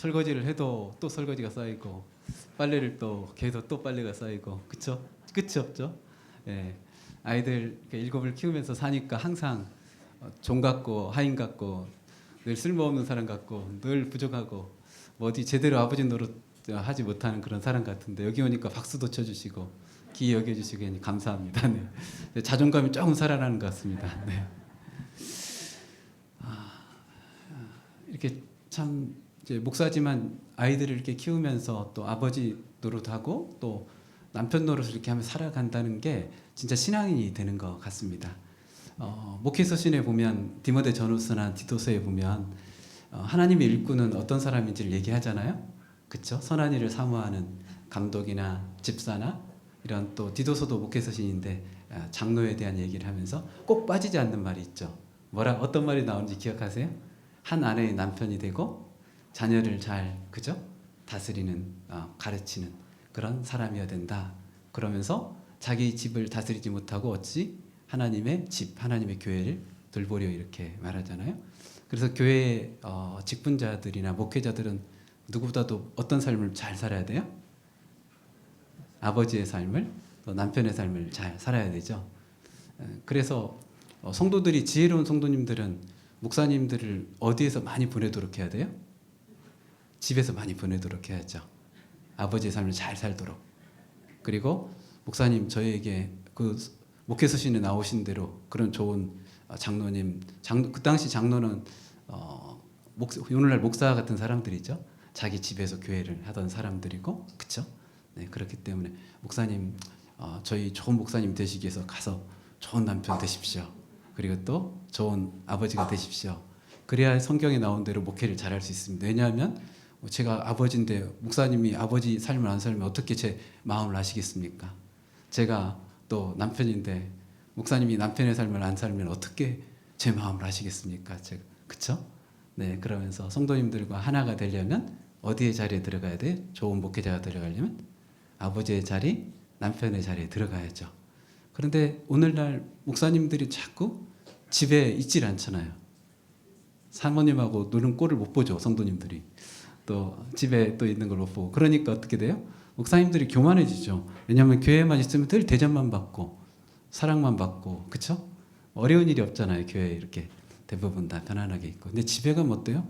설거지를 해도 또 설거지가 쌓이고 빨래를 또 개도 또 빨래가 쌓이고 그쵸? 끝이 없죠. 예. 아이들 이렇게 일곱을 키우면서 사니까 항상 종 같고 하인 같고 늘 쓸모없는 사람 같고 늘 부족하고 뭐 어디 제대로 아버지 노릇 하지 못하는 그런 사람 같은데 여기 오니까 박수도 쳐주시고 기이 여겨주시고 감사합니다. 네. 자존감이 조금 살아나는 것 같습니다. 네. 이렇게 참 이제 목사지만 아이들을 이렇게 키우면서 또 아버지 노릇하고 또 남편 노릇을 이렇게 하면서 살아간다는 게 진짜 신앙인이 되는 것 같습니다. 목회서신에 보면 디모데 전후서나 디도서에 보면 하나님의 일꾼은 어떤 사람인지를 얘기하잖아요. 그렇죠? 선한 일을 사모하는 감독이나 집사나 이런 또 디도서도 목회서신인데 장로에 대한 얘기를 하면서 꼭 빠지지 않는 말이 있죠. 어떤 말이 나오는지 기억하세요? 한 아내의 남편이 되고 자녀를 잘 그죠? 다스리는 가르치는 그런 사람이어야 된다. 그러면서 자기 집을 다스리지 못하고 어찌 하나님의 집, 하나님의 교회를 돌보려 이렇게 말하잖아요. 그래서 교회 직분자들이나 목회자들은 누구보다도 어떤 삶을 잘 살아야 돼요? 아버지의 삶을 또 남편의 삶을 잘 살아야 되죠. 그래서 성도들이 지혜로운 성도님들은 목사님들을 어디에서 많이 보내도록 해야 돼요? 집에서 많이 보내도록 해야죠. 아버지의 삶을 잘 살도록. 그리고 목사님 저희에게 그 목회서신에 나오신 대로 그런 좋은 장로님, 그 당시 장로는 오늘날 목사 같은 사람들이죠. 자기 집에서 교회를 하던 사람들이고, 그렇죠? 네, 그렇기 때문에 목사님 저희 좋은 목사님 되시기 위해서 가서 좋은 남편 되십시오. 그리고 또 좋은 아버지가 되십시오. 그래야 성경에 나온 대로 목회를 잘할 수 있습니다. 왜냐하면 제가 아버지인데 목사님이 아버지 삶을 안 살면 어떻게 제 마음을 아시겠습니까? 제가 또 남편인데 목사님이 남편의 삶을 안 살면 어떻게 제 마음을 아시겠습니까? 제가 그쵸? 네, 그러면서 성도님들과 하나가 되려면 어디의 자리에 들어가야 돼? 좋은 목회자가 들어가려면 아버지의 자리, 남편의 자리에 들어가야죠. 그런데 오늘날 목사님들이 자꾸 집에 있질 않잖아요. 사모님하고 노는 꼴을 못 보죠, 성도님들이. 또 집에 또 있는 걸 못 보고. 그러니까 어떻게 돼요? 목사님들이 교만해지죠. 왜냐하면 교회에만 있으면 늘 대접만 받고 사랑만 받고 그쵸? 어려운 일이 없잖아요. 교회에 이렇게 대부분 다 편안하게 있고. 근데 집에 가면 어때요?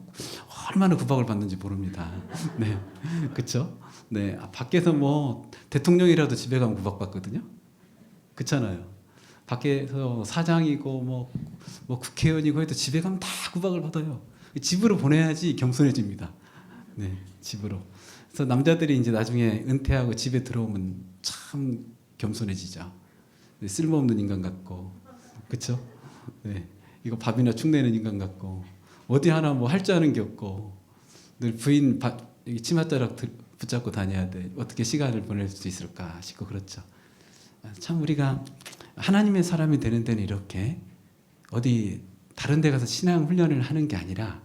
얼마나 구박을 받는지 모릅니다. 네, 그쵸? 네, 밖에서 뭐 대통령이라도 집에 가면 구박받거든요. 그렇잖아요. 밖에서 사장이고 뭐 국회의원이고 해도 집에 가면 다 구박을 받아요. 집으로 보내야지 겸손해집니다. 네, 집으로. 그래서 남자들이 이제 나중에 은퇴하고 집에 들어오면 참 겸손해지죠. 네, 쓸모없는 인간 같고, 그렇죠? 네, 이거 밥이나 축내는 인간 같고, 어디 하나 뭐 할 줄 아는 게 없고, 늘 부인 치맛자락 붙잡고 다녀야 돼. 어떻게 시간을 보낼 수 있을까 싶고 그렇죠. 참 우리가 하나님의 사람이 되는 데는 이렇게 어디 다른 데 가서 신앙 훈련을 하는 게 아니라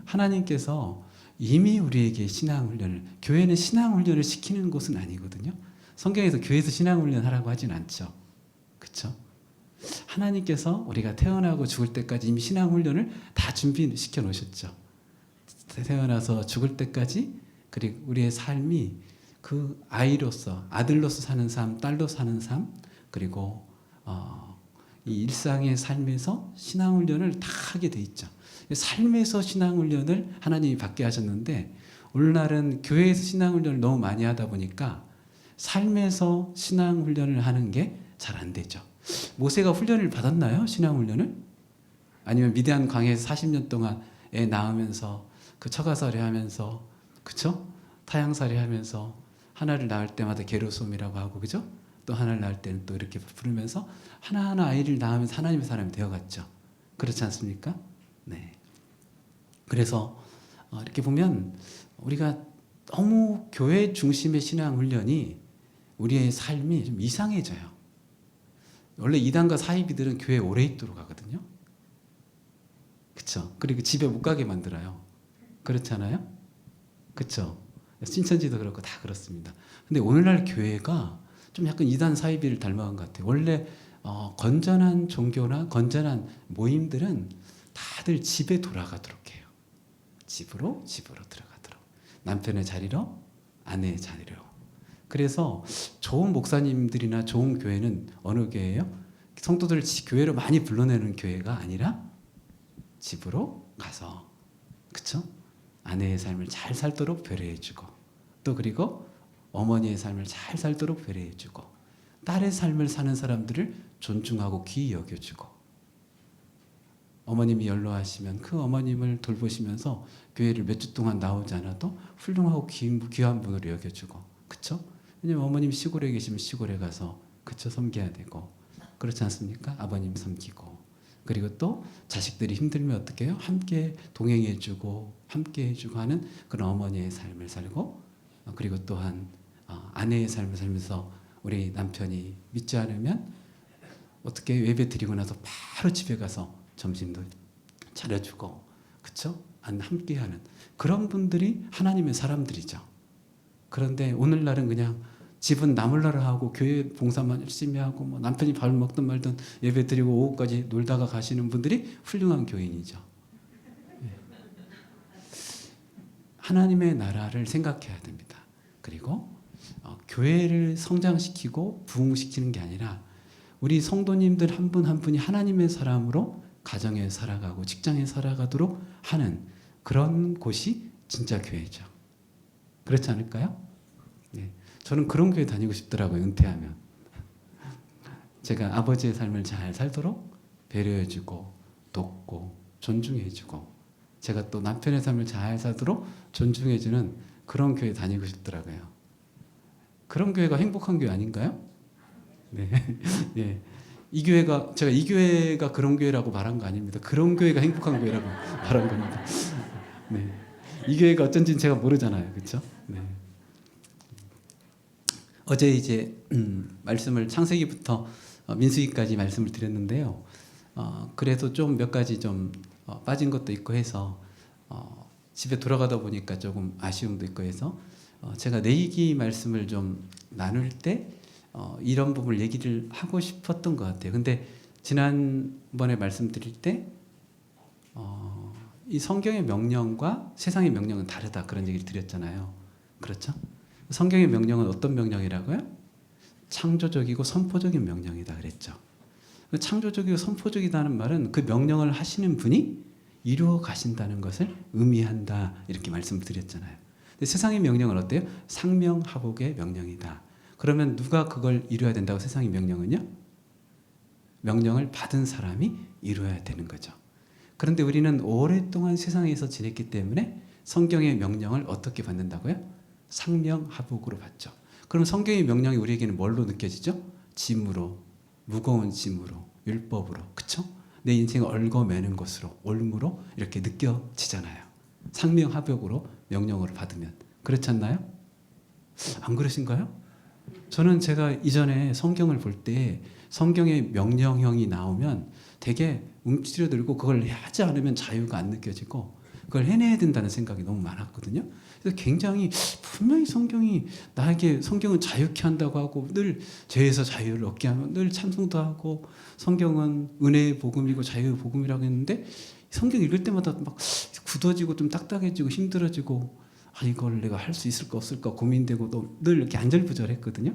하나님께서 이미 우리에게 신앙 훈련을, 교회는 신앙 훈련을 시키는 곳은 아니거든요. 성경에서 교회에서 신앙 훈련 하라고 하진 않죠. 그렇죠? 하나님께서 우리가 태어나고 죽을 때까지 이미 신앙 훈련을 다 준비시켜 놓으셨죠. 태어나서 죽을 때까지 그리고 우리의 삶이 그 아이로서 아들로서 사는 삶, 딸로서 사는 삶, 그리고 이 일상의 삶에서 신앙 훈련을 다 하게 돼 있죠. 삶에서 신앙 훈련을 하나님이 받게 하셨는데 오늘날은 교회에서 신앙 훈련을 너무 많이 하다 보니까 삶에서 신앙 훈련을 하는 게 잘 안 되죠. 모세가 훈련을 받았나요? 신앙 훈련을? 아니면 미디안 광야에서 40년 동안 애 낳으면서 그 처가살이 하면서 그쵸? 타향살이 하면서 하나를 낳을 때마다 게르솜이라고 하고 그죠? 또 하나를 낳을 때는 또 이렇게 부르면서 하나하나 아이를 낳으면서 하나님의 사람이 되어갔죠. 그렇지 않습니까? 네. 그래서 이렇게 보면 우리가 너무 교회 중심의 신앙 훈련이 우리의 삶이 좀 이상해져요. 원래 이단과 사이비들은 교회에 오래 있도록 하거든요. 그쵸? 그리고 집에 못 가게 만들어요. 그렇잖아요? 그쵸? 신천지도 그렇고 다 그렇습니다. 근데 오늘날 교회가 좀 약간 이단 사이비를 닮아간 것 같아요. 원래 건전한 종교나 건전한 모임들은 다들 집에 돌아가도록 해요. 집으로 들어가도록. 남편의 자리로, 아내의 자리로. 그래서 좋은 목사님들이나 좋은 교회는 어느 교회예요? 성도들을 교회로 많이 불러내는 교회가 아니라 집으로 가서, 그쵸? 아내의 삶을 잘 살도록 배려해주고, 또 그리고 어머니의 삶을 잘 살도록 배려해주고, 딸의 삶을 사는 사람들을 존중하고 귀히 여겨주고, 어머님이 연로하시면 그 어머님을 돌보시면서 교회를 몇 주 동안 나오지 않아도 훌륭하고 귀한 분으로 여겨주고, 그쵸? 왜냐면 어머님이 시골에 계시면 시골에 가서, 그쵸? 섬겨야 되고, 그렇지 않습니까? 아버님 섬기고, 그리고 또 자식들이 힘들면 어떻게 해요? 함께 동행해주고 함께 해주고 하는 그런 어머니의 삶을 살고, 그리고 또한 아내의 삶을 살면서 우리 남편이 믿지 않으면 어떻게 예배 드리고 나서 바로 집에 가서 점심도 차려주고, 그쵸? 함께하는 그런 분들이 하나님의 사람들이죠. 그런데 오늘날은 그냥 집은 나몰라라 하고 교회 봉사만 열심히 하고 뭐 남편이 밥 먹든 말든 예배 드리고 오후까지 놀다가 가시는 분들이 훌륭한 교인이죠. 하나님의 나라를 생각해야 됩니다. 그리고 교회를 성장시키고 부흥시키는 게 아니라 우리 성도님들 한 분 한 분이 하나님의 사람으로 가정에 살아가고 직장에 살아가도록 하는 그런 곳이 진짜 교회죠. 그렇지 않을까요? 네. 저는 그런 교회 다니고 싶더라고요. 은퇴하면. 제가 아버지의 삶을 잘 살도록 배려해주고 돕고 존중해주고, 제가 또 남편의 삶을 잘 살도록 존중해주는 그런 교회 다니고 싶더라고요. 그런 교회가 행복한 교회 아닌가요? 네. 네. 제가 이 교회가 그런 교회라고 말한 거 아닙니다. 그런 교회가 행복한 교회라고 말한 겁니다. 네. 이 교회가 어쩐지는 제가 모르잖아요. 그렇죠? 네. 어제 이제 말씀을 창세기부터 민수기까지 말씀을 드렸는데요. 그래도 좀 몇 가지 좀 빠진 것도 있고 해서 집에 돌아가다 보니까 조금 아쉬움도 있고 해서 제가 내일기 말씀을 좀 나눌 때 이런 부분을 얘기를 하고 싶었던 것 같아요. 근데 지난번에 말씀드릴 때 이 성경의 명령과 세상의 명령은 다르다, 그런 얘기를 드렸잖아요. 그렇죠? 성경의 명령은 어떤 명령이라고요? 창조적이고 선포적인 명령이다 그랬죠. 창조적이고 선포적이다는 말은 그 명령을 하시는 분이 이루어 가신다는 것을 의미한다, 이렇게 말씀을 드렸잖아요. 근데 세상의 명령은 어때요? 상명하복의 명령이다. 그러면 누가 그걸 이루어야 된다고? 세상의 명령은요? 명령을 받은 사람이 이루어야 되는 거죠. 그런데 우리는 오랫동안 세상에서 지냈기 때문에 성경의 명령을 어떻게 받는다고요? 상명하복으로 받죠. 그럼 성경의 명령이 우리에게는 뭘로 느껴지죠? 짐으로, 무거운 짐으로, 율법으로, 그쵸? 내 인생을 얽어매는 것으로, 올무로 이렇게 느껴지잖아요. 상명하복으로 명령으로 받으면. 그렇지 않나요? 안 그러신가요? 저는 제가 이전에 성경을 볼 때 성경의 명령형이 나오면 되게 움츠려들고 그걸 하지 않으면 자유가 안 느껴지고 그걸 해내야 된다는 생각이 너무 많았거든요. 그래서 굉장히 분명히 성경이 나에게 성경은 자유케 한다고 하고 늘 죄에서 자유를 얻게 하면 늘 찬송도 하고 성경은 은혜의 복음이고 자유의 복음이라고 했는데 성경 읽을 때마다 막 굳어지고 좀 딱딱해지고 힘들어지고 이걸 내가 할 수 있을까 없을까 고민되고 늘 이렇게 안절부절했거든요.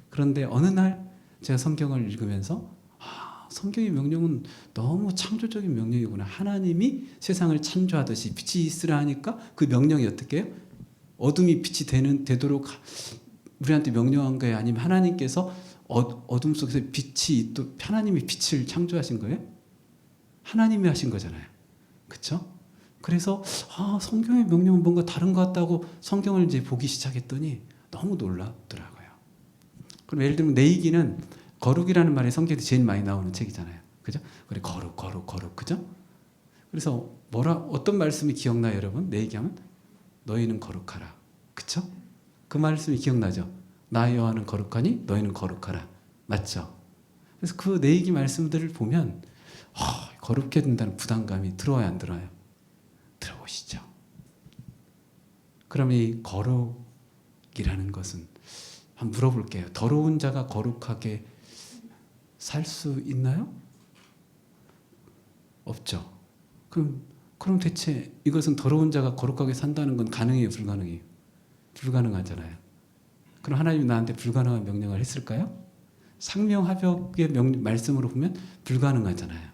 그런데 어느 날 제가 성경을 읽으면서 성경의 명령은 너무 창조적인 명령이구나. 하나님이 세상을 창조하듯이 빛이 있으라 하니까 그 명령이 어떻게 해요? 어둠이 빛이 되도록 우리한테 명령한 거예요? 아니면 하나님께서 어둠 속에서 빛이 또 하나님이 빛을 창조하신 거예요? 하나님이 하신 거잖아요. 그렇죠? 그래서 성경의 명령은 뭔가 다른 것 같다고 성경을 이제 보기 시작했더니 너무 놀랍더라고요. 그럼 예를 들면 내이기는 거룩이라는 말이 성경에 제일 많이 나오는 책이잖아요. 그죠? 그래, 거룩. 그죠? 그래서 어떤 말씀이 기억나요, 여러분? 내 얘기하면? 너희는 거룩하라. 그쵸? 그 말씀이 기억나죠? 나 여호와는 거룩하니 너희는 거룩하라. 맞죠? 그래서 그 내 얘기 말씀들을 보면 거룩해야 된다는 부담감이 들어와요, 안 들어와요? 들어오시죠. 그럼 이 거룩이라는 것은 한번 물어볼게요. 더러운 자가 거룩하게 살 수 있나요? 없죠. 그럼 대체 이것은 더러운 자가 거룩하게 산다는 건 가능해요, 불가능해요? 불가능하잖아요. 그럼 하나님이 나한테 불가능한 명령을 했을까요? 상명하벽의 말씀으로 보면 불가능하잖아요.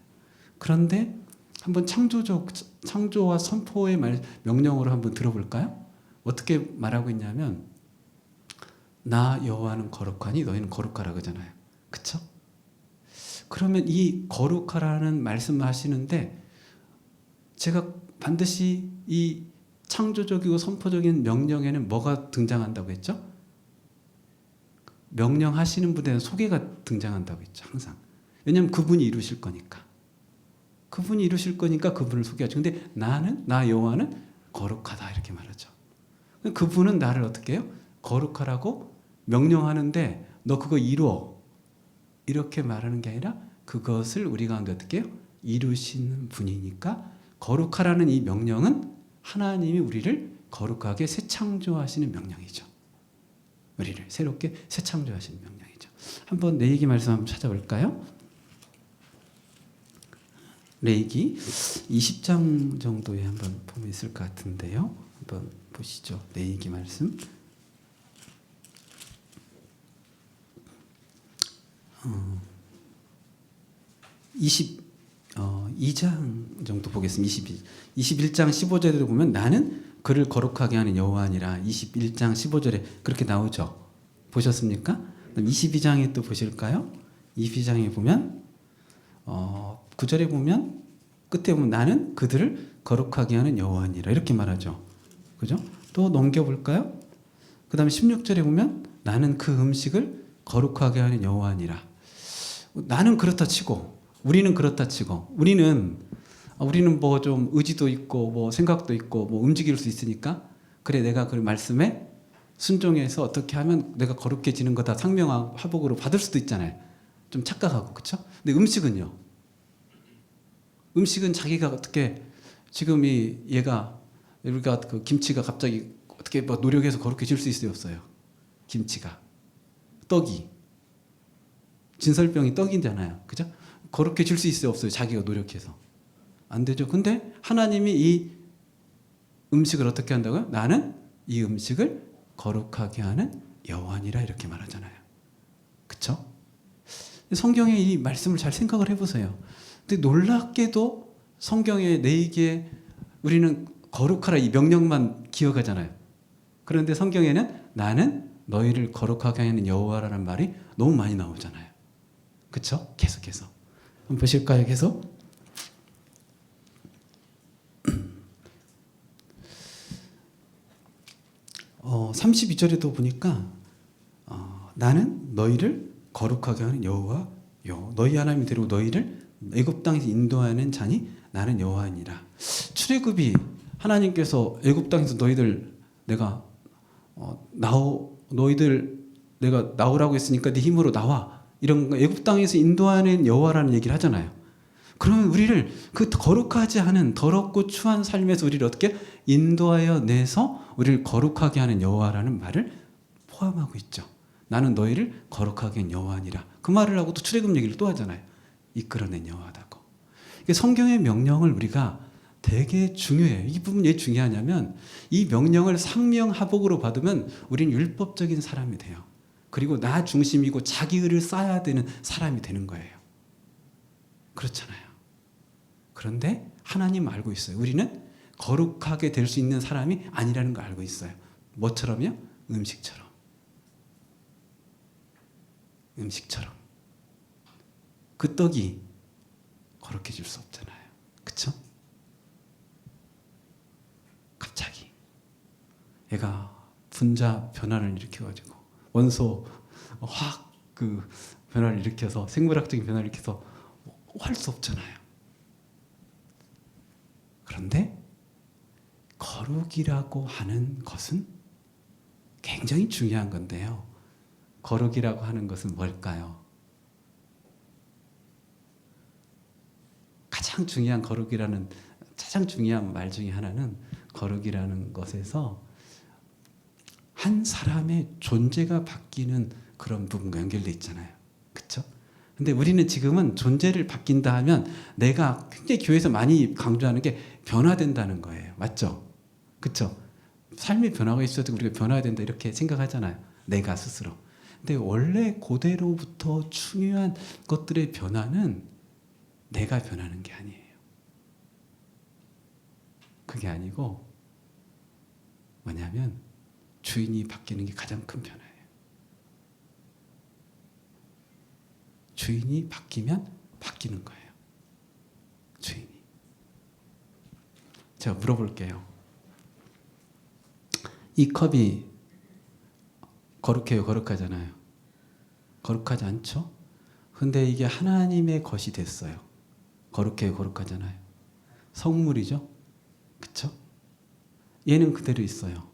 그런데 한번 창조와 선포의 명령으로 한번 들어볼까요? 어떻게 말하고 있냐면 나 여호와는 거룩하니 너희는 거룩하라 그러잖아요. 그쵸? 그러면 이 거룩하라는 말씀을 하시는데 제가 반드시 이 창조적이고 선포적인 명령에는 뭐가 등장한다고 했죠? 명령하시는 분에는 소개가 등장한다고 했죠. 항상. 왜냐하면 그분이 이루실 거니까. 그분이 이루실 거니까 그분을 소개하죠. 근데 나 여호와는 거룩하다 이렇게 말하죠. 그분은 나를 어떻게 해요? 거룩하라고 명령하는데 너 그거 이루어. 이렇게 말하는 게 아니라 그것을 우리 가운데 어떻게 해요? 이루시는 분이니까 거룩하라는 이 명령은 하나님이 우리를 거룩하게 새 창조하시는 명령이죠. 우리를 새롭게 새 창조하시는 명령이죠. 한번 레위기 말씀 한번 찾아볼까요? 레위기 20장 정도에 한번 보면 있을 것 같은데요. 한번 보시죠. 레위기 말씀. 22장 정도 보겠습니다. 21장 15절에 보면 나는 그를 거룩하게 하는 여호와니라 21장 15절에 그렇게 나오죠. 보셨습니까? 22장에 또 보실까요? 22장에 보면 9절에 보면 끝에 보면 나는 그들을 거룩하게 하는 여호와니라 이렇게 말하죠. 그죠? 또 넘겨볼까요? 그 다음에 16절에 보면 나는 그 음식을 거룩하게 하는 여호와니라. 나는 그렇다 치고 우리는 그렇다 치고 우리는 뭐 좀 의지도 있고 뭐 생각도 있고 뭐 움직일 수 있으니까 그래 내가 그 말씀에 순종해서 어떻게 하면 내가 거룩해지는 거다 상명하복으로 받을 수도 있잖아요. 좀 착각하고 그렇죠? 근데 음식은 자기가 어떻게 지금 우리가 그 김치가 갑자기 어떻게 뭐 노력해서 거룩해질 수 있어요 없어요? 김치가 떡이 진설병이 떡이잖아요. 그죠? 거룩해질 수 있어요 없어요? 자기가 노력해서 안 되죠. 근데 하나님이 이 음식을 어떻게 한다고요? 나는 이 음식을 거룩하게 하는 여호와니라 이렇게 말하잖아요. 그렇죠? 성경의 이 말씀을 잘 생각을 해보세요. 근데 놀랍게도 성경의 레위기에 우리는 거룩하라 이 명령만 기억하잖아요. 그런데 성경에는 나는 너희를 거룩하게 하는 여호와라는 말이 너무 많이 나오잖아요. 그렇죠? 계속해서 한번 보실까요? 계속 32절에도 보니까 나는 너희를 거룩하게 하는 여호와 너희 하나님이 데리고 너희를 애굽 땅에서 인도하는 자니 나는 여호와니라. 출애굽이 하나님께서 애굽 땅에서 너희들 내가 내가 나오라고 했으니까 네 힘으로 나와 이런 애굽 땅에서 인도하는 여호와라는 얘기를 하잖아요. 그러면 우리를 그 거룩하지 않은 더럽고 추한 삶에서 우리를 어떻게 인도하여 내서 우리를 거룩하게 하는 여호와라는 말을 포함하고 있죠. 나는 너희를 거룩하게 한 여호와니라. 그 말을 하고 또 출애굽 얘기를 또 하잖아요. 이끌어낸 여호와다고. 성경의 명령을 우리가 되게 중요해요. 이 부분이 왜 중요하냐면 이 명령을 상명하복으로 받으면 우리는 율법적인 사람이 돼요. 그리고 나 중심이고 자기 의를 쌓아야 되는 사람이 되는 거예요. 그렇잖아요. 그런데 하나님 알고 있어요. 우리는 거룩하게 될 수 있는 사람이 아니라는 걸 알고 있어요. 뭐처럼요? 음식처럼. 그 떡이 거룩해질 수 없잖아요. 그쵸? 갑자기 얘가 분자 변화를 일으켜가지고 원소 화학 그 변화를 일으켜서 생물학적인 변화를 일으켜서 할 수 없잖아요. 그런데 거룩이라고 하는 것은 굉장히 중요한 건데요. 거룩이라고 하는 것은 뭘까요? 가장 중요한 말 중에 하나는 거룩이라는 것에서 한 사람의 존재가 바뀌는 그런 부분과 연결되어 있잖아요. 그렇죠? 근데 우리는 지금은 존재를 바뀐다 하면 내가 굉장히 교회에서 많이 강조하는 게 변화된다는 거예요. 맞죠? 그렇죠? 삶의 변화가 있어도 우리가 변화해야 된다 이렇게 생각하잖아요. 내가 스스로. 근데 원래 고대로부터 중요한 것들의 변화는 내가 변하는 게 아니에요. 그게 아니고 뭐냐면 주인이 바뀌는 게 가장 큰 변화예요. 주인이 바뀌면 바뀌는 거예요. 주인이. 제가 물어볼게요. 이 컵이 거룩해요? 거룩하잖아요. 거룩하지 않죠? 근데 이게 하나님의 것이 됐어요. 거룩해요? 거룩하잖아요. 성물이죠? 그쵸? 얘는 그대로 있어요.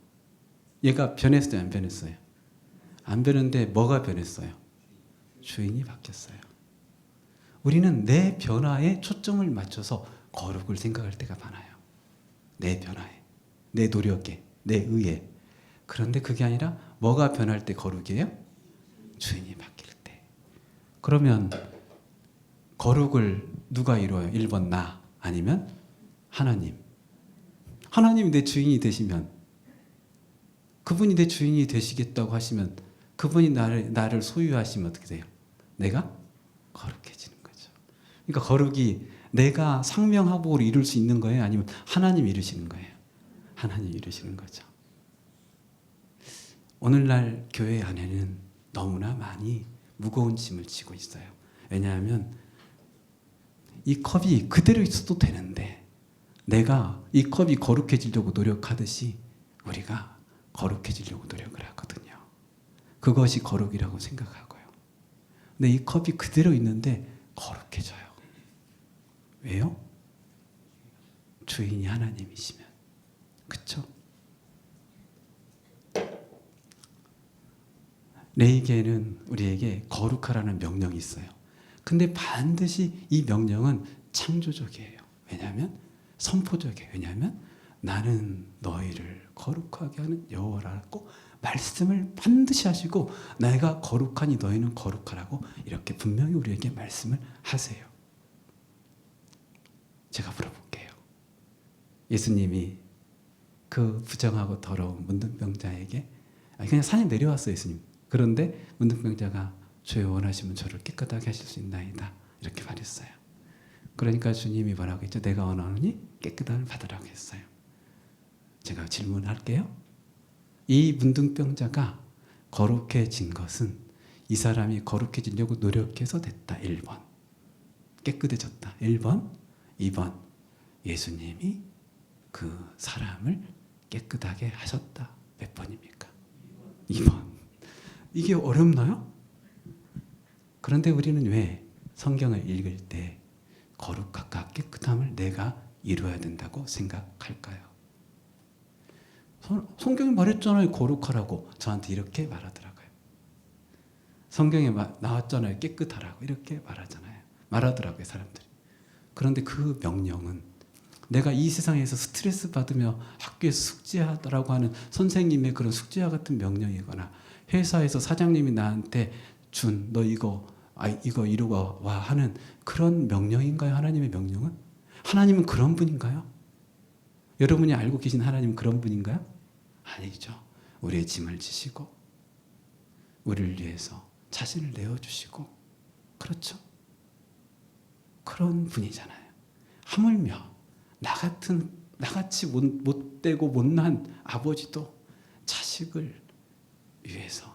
얘가 변했어요? 안 변했어요? 안 변했는데 뭐가 변했어요? 주인이 바뀌었어요. 우리는 내 변화에 초점을 맞춰서 거룩을 생각할 때가 많아요. 내 변화에, 내 노력에, 내 의에. 그런데 그게 아니라 뭐가 변할 때 거룩이에요? 주인이 바뀔 때. 그러면 거룩을 누가 이루어요? 1번 나 아니면 하나님. 하나님이 내 주인이 되시면, 그분이 내 주인이 되시겠다고 하시면, 그분이 나를 소유하시면 어떻게 돼요? 내가 거룩해지는 거죠. 그러니까 거룩이 내가 상명하복으로 이룰 수 있는 거예요? 아니면 하나님이 이루시는 거예요? 하나님이 이루시는 거죠. 오늘날 교회 안에는 너무나 많이 무거운 짐을 지고 있어요. 왜냐하면 이 컵이 그대로 있어도 되는데 내가 이 컵이 거룩해지려고 노력하듯이 우리가 거룩해지려고 노력을 하거든요. 그것이 거룩이라고 생각하고요. 근데 이 컵이 그대로 있는데 거룩해져요. 왜요? 주인이 하나님이시면. 그쵸? 레위기에는 우리에게 거룩하라는 명령이 있어요. 근데 반드시 이 명령은 창조적이에요. 왜냐하면 선포적이에요. 왜냐하면 나는 너희를 거룩하게 하는 여호와라고 말씀을 반드시 하시고 내가 거룩하니 너희는 거룩하라고 이렇게 분명히 우리에게 말씀을 하세요. 제가 물어볼게요. 예수님이 그 부정하고 더러운 문둥병자에게 그냥 산에 내려왔어요. 예수님. 그런데 문둥병자가 주여 원하시면 저를 깨끗하게 하실 수 있나이다 이렇게 말했어요. 그러니까 주님이 뭐라고 했죠? 내가 원하노니 깨끗함을 받으라고 했어요. 제가 질문할게요. 이 문둥병자가 거룩해진 것은 이 사람이 거룩해지려고 노력해서 됐다. 1번. 깨끗해졌다. 1번. 2번. 예수님이 그 사람을 깨끗하게 하셨다. 몇 번입니까? 2번. 이게 어렵나요? 그런데 우리는 왜 성경을 읽을 때 거룩함과 깨끗함을 내가 이루어야 된다고 생각할까요? 성경이 말했잖아요. 거룩하라고. 저한테 이렇게 말하더라고요. 성경에 나왔잖아요. 깨끗하라고. 이렇게 말하더라고요. 사람들이. 그런데 그 명령은 내가 이 세상에서 스트레스 받으며 학교에서 숙제하라고 하는 선생님의 그런 숙제와 같은 명령이거나 회사에서 사장님이 나한테 준 너 이거 이루고 와 하는 그런 명령인가요? 하나님의 명령은? 하나님은 그런 분인가요? 여러분이 알고 계신 하나님은 그런 분인가요? 아니죠. 우리의 짐을 지시고 우리를 위해서 자신을 내어주시고 그렇죠. 그런 분이잖아요. 하물며 나같이 못되고 못난 아버지도 자식을 위해서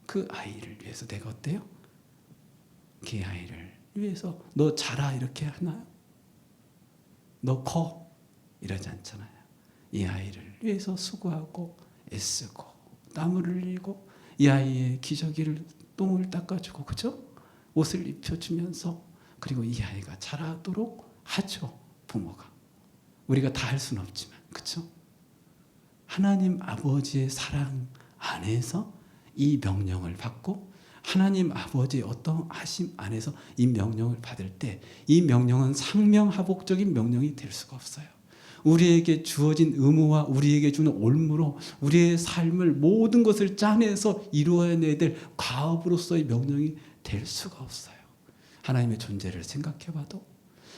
그 아이를 위해서 내가 어때요? 그 아이를 위해서 너 자라 이렇게 하나요? 너 커 이러지 않잖아요. 이 아이를 위해서 수고하고 애쓰고 땀을 흘리고 이 아이의 기저귀를 똥을 닦아주고 그죠? 옷을 입혀주면서 그리고 이 아이가 자라도록 하죠. 부모가. 우리가 다 할 수는 없지만 그죠? 하나님 아버지의 사랑 안에서 이 명령을 받고 하나님 아버지의 어떤 하심 안에서 이 명령을 받을 때 이 명령은 상명하복적인 명령이 될 수가 없어요. 우리에게 주어진 의무와 우리에게 주는 올무로 우리의 삶을 모든 것을 짜내서 이루어내야 될 과업으로서의 명령이 될 수가 없어요. 하나님의 존재를 생각해봐도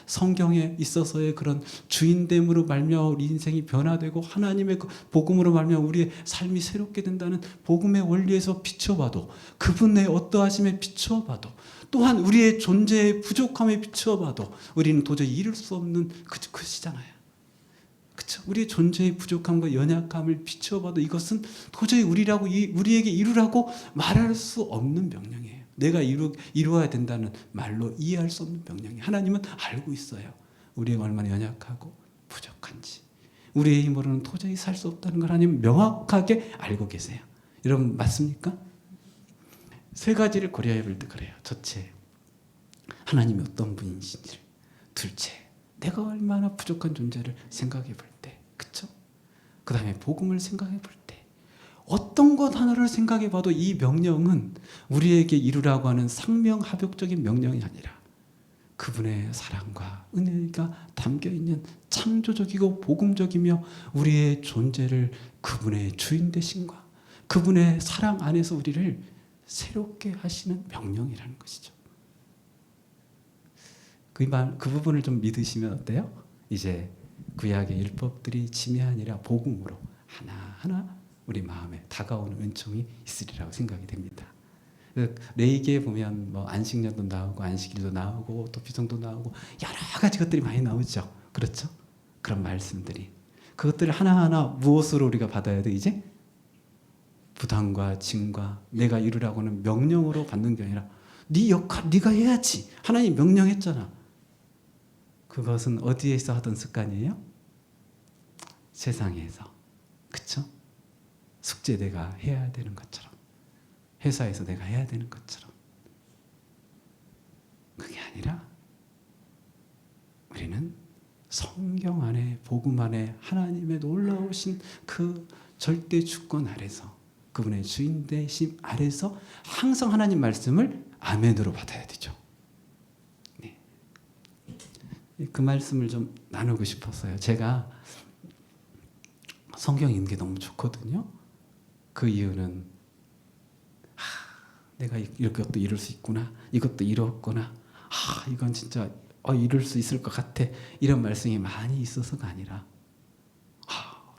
성경에 있어서의 그런 주인됨으로 말미암아 우리 인생이 변화되고 하나님의 그 복음으로 말미암아 우리의 삶이 새롭게 된다는 복음의 원리에서 비춰봐도, 그분의 어떠하심에 비춰봐도, 또한 우리의 존재의 부족함에 비춰봐도 우리는 도저히 이룰 수 없는 그것이잖아요. 그렇죠? 우리의 존재의 부족함과 연약함을 비춰봐도 이것은 도저히 우리에게 이루라고 말할 수 없는 명령이에요. 내가 이루어야 된다는 말로 이해할 수 없는 명령이에요. 하나님은 알고 있어요. 우리가 얼마나 연약하고 부족한지. 우리의 힘으로는 도저히 살 수 없다는 걸 하나님은 명확하게 알고 계세요. 여러분 맞습니까? 세 가지를 고려해 볼 때 그래요. 첫째, 하나님이 어떤 분이신지를. 둘째, 내가 얼마나 부족한 존재를 생각해 볼 때, 그쵸? 그 다음에 복음을 생각해 볼 때, 어떤 것 하나를 생각해 봐도 이 명령은 우리에게 이루라고 하는 상명하복적인 명령이 아니라 그분의 사랑과 은혜가 담겨 있는 창조적이고 복음적이며 우리의 존재를 그분의 주인 되심과 그분의 사랑 안에서 우리를 새롭게 하시는 명령이라는 것이죠. 그 부분을 좀 믿으시면 어때요? 이제 구약의 율법들이 짐이 아니라 복음으로 하나하나 우리 마음에 다가오는 은총이 있으리라고 생각이 됩니다. 레위기에 보면 뭐 안식년도 나오고 안식일도 나오고 또 비성도 나오고 여러 가지 것들이 많이 나오죠. 그렇죠? 그런 말씀들이. 그것들을 하나하나 무엇으로 우리가 받아야 돼 이제? 부담과 짐과 내가 이루라고 하는 명령으로 받는 게 아니라 네 역할 네가 해야지. 하나님 명령했잖아. 그것은 어디에서 하던 습관이에요? 세상에서. 그쵸? 숙제 내가 해야 되는 것처럼, 회사에서 내가 해야 되는 것처럼. 그게 아니라 우리는 성경 안에, 복음 안에 하나님의 놀라우신 그 절대 주권 아래서, 그분의 주인 되심 아래서 항상 하나님 말씀을 아멘으로 받아야 되죠. 네. 그 말씀을 좀 나누고 싶었어요. 제가 성경 읽는 게 너무 좋거든요. 그 이유는 내가 이것도 이룰 수 있구나, 이것도 이뤘구나, 이건 진짜 이룰 수 있을 것 같아, 이런 말씀이 많이 있어서가 아니라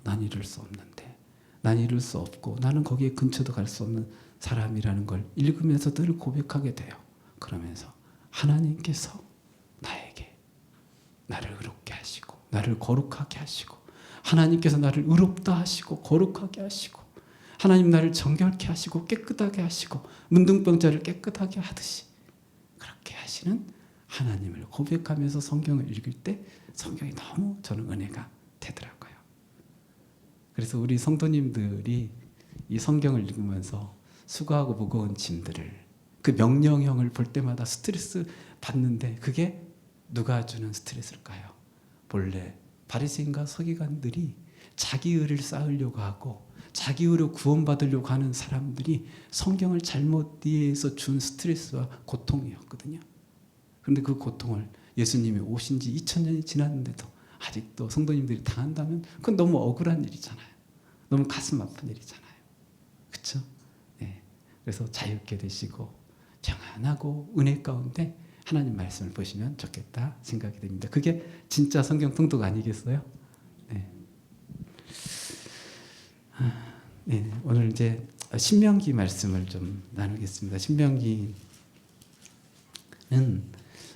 난 이룰 수 없는데, 난 이룰 수 없고 나는 거기에 근처도 갈 수 없는 사람이라는 걸 읽으면서 늘 고백하게 돼요. 그러면서 하나님께서 나에게 나를 의롭게 하시고 나를 거룩하게 하시고, 하나님께서 나를 의롭다 하시고 거룩하게 하시고, 하나님 나를 정결케 하시고 깨끗하게 하시고 문둥병자를 깨끗하게 하듯이 그렇게 하시는 하나님을 고백하면서 성경을 읽을 때 성경이 너무 저는 은혜가 되더라고요. 그래서 우리 성도님들이 이 성경을 읽으면서 수고하고 무거운 짐들을, 그 명령형을 볼 때마다 스트레스 받는데 그게 누가 주는 스트레스일까요? 본래 바리새인과 서기관들이 자기 의를 쌓으려고 하고 자기 의로 구원받으려고 하는 사람들이 성경을 잘못 이해해서 준 스트레스와 고통이었거든요. 그런데 그 고통을 예수님이 오신 지 2000년이 지났는데도 아직도 성도님들이 당한다면 그건 너무 억울한 일이잖아요. 너무 가슴 아픈 일이잖아요. 그렇죠? 네. 그래서 자유케 되시고 평안하고 은혜 가운데 하나님 말씀을 보시면 좋겠다 생각이 됩니다. 그게 진짜 성경 통독 아니겠어요? 네. 네. 오늘 이제 신명기 말씀을 좀 나누겠습니다. 신명기는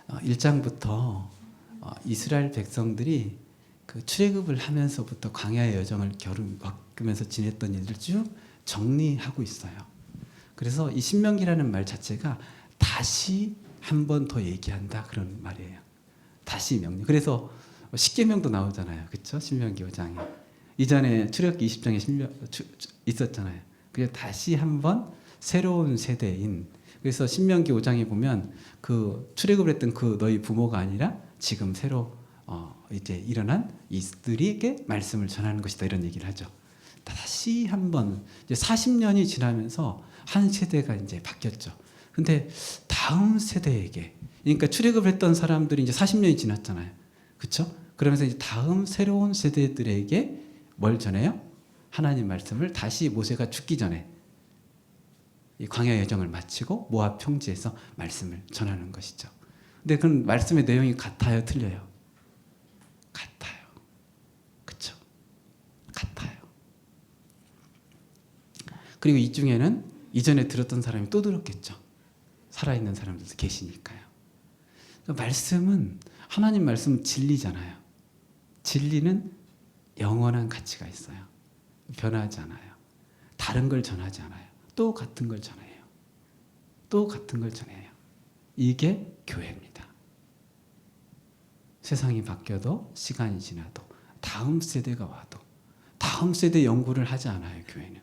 1장부터 이스라엘 백성들이 그 출애굽을 하면서부터 광야의 여정을 겪으면서 지냈던 일을 쭉 정리하고 있어요. 그래서 이 신명기라는 말 자체가 다시 한 번 더 얘기한다 그런 말이에요. 다시 명령. 그래서 십계명도 나오잖아요. 그렇죠? 신명기 5장에. 이전에 출애굽기 20장에 있었잖아요. 그래서 다시 한 번 새로운 세대인, 그래서 신명기 5장에 보면 그 출애굽을 했던 그 너희 부모가 아니라 지금 새로 이제 일어난 이들에게 말씀을 전하는 것이다 이런 얘기를 하죠. 다시 한번 이제 40년이 지나면서 한 세대가 이제 바뀌었죠. 근데 다음 세대에게, 그러니까 출애굽을 했던 사람들이 이제 40년이 지났잖아요. 그렇죠? 그러면서 이제 다음 새로운 세대들에게 뭘 전해요? 하나님 말씀을 다시 모세가 죽기 전에 이 광야 여정을 마치고 모압 평지에서 말씀을 전하는 것이죠. 근데 그건 말씀의 내용이 같아요, 틀려요? 같아요. 그쵸? 같아요. 그리고 이 중에는 이전에 들었던 사람이 또 들었겠죠. 살아있는 사람들도 계시니까요. 그러니까 말씀은, 하나님 말씀은 진리잖아요. 진리는 영원한 가치가 있어요. 변하지 않아요. 다른 걸 전하지 않아요. 또 같은 걸 전해요. 또 같은 걸 전해요. 이게 교회입니다. 세상이 바뀌어도 시간이 지나도 다음 세대가 와도 다음 세대 연구를 하지 않아요. 교회는.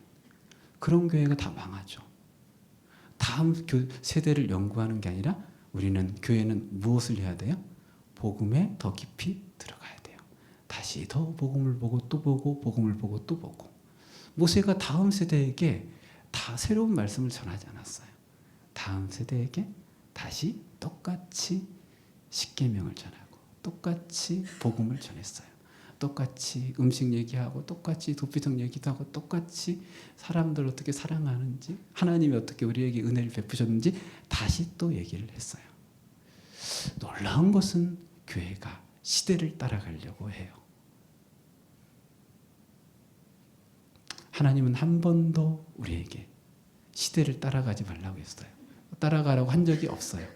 그런 교회가 다 망하죠. 다음 세대를 연구하는 게 아니라 우리는, 교회는 무엇을 해야 돼요? 복음에 더 깊이 들어가야 돼요. 다시 더 복음을 보고 또 보고 복음을 보고 또 보고. 모세가 다음 세대에게 다 새로운 말씀을 전하지 않았어요. 다음 세대에게 다시 똑같이 십계명을 전하고 똑같이 복음을 전했어요. 똑같이 음식 얘기하고 똑같이 도피성 얘기도 하고 똑같이 사람들 어떻게 사랑하는지, 하나님이 어떻게 우리에게 은혜를 베푸셨는지 다시 또 얘기를 했어요. 놀라운 것은 교회가 시대를 따라가려고 해요. 하나님은 한 번도 우리에게 시대를 따라가지 말라고 했어요. 따라가라고 한 적이 없어요.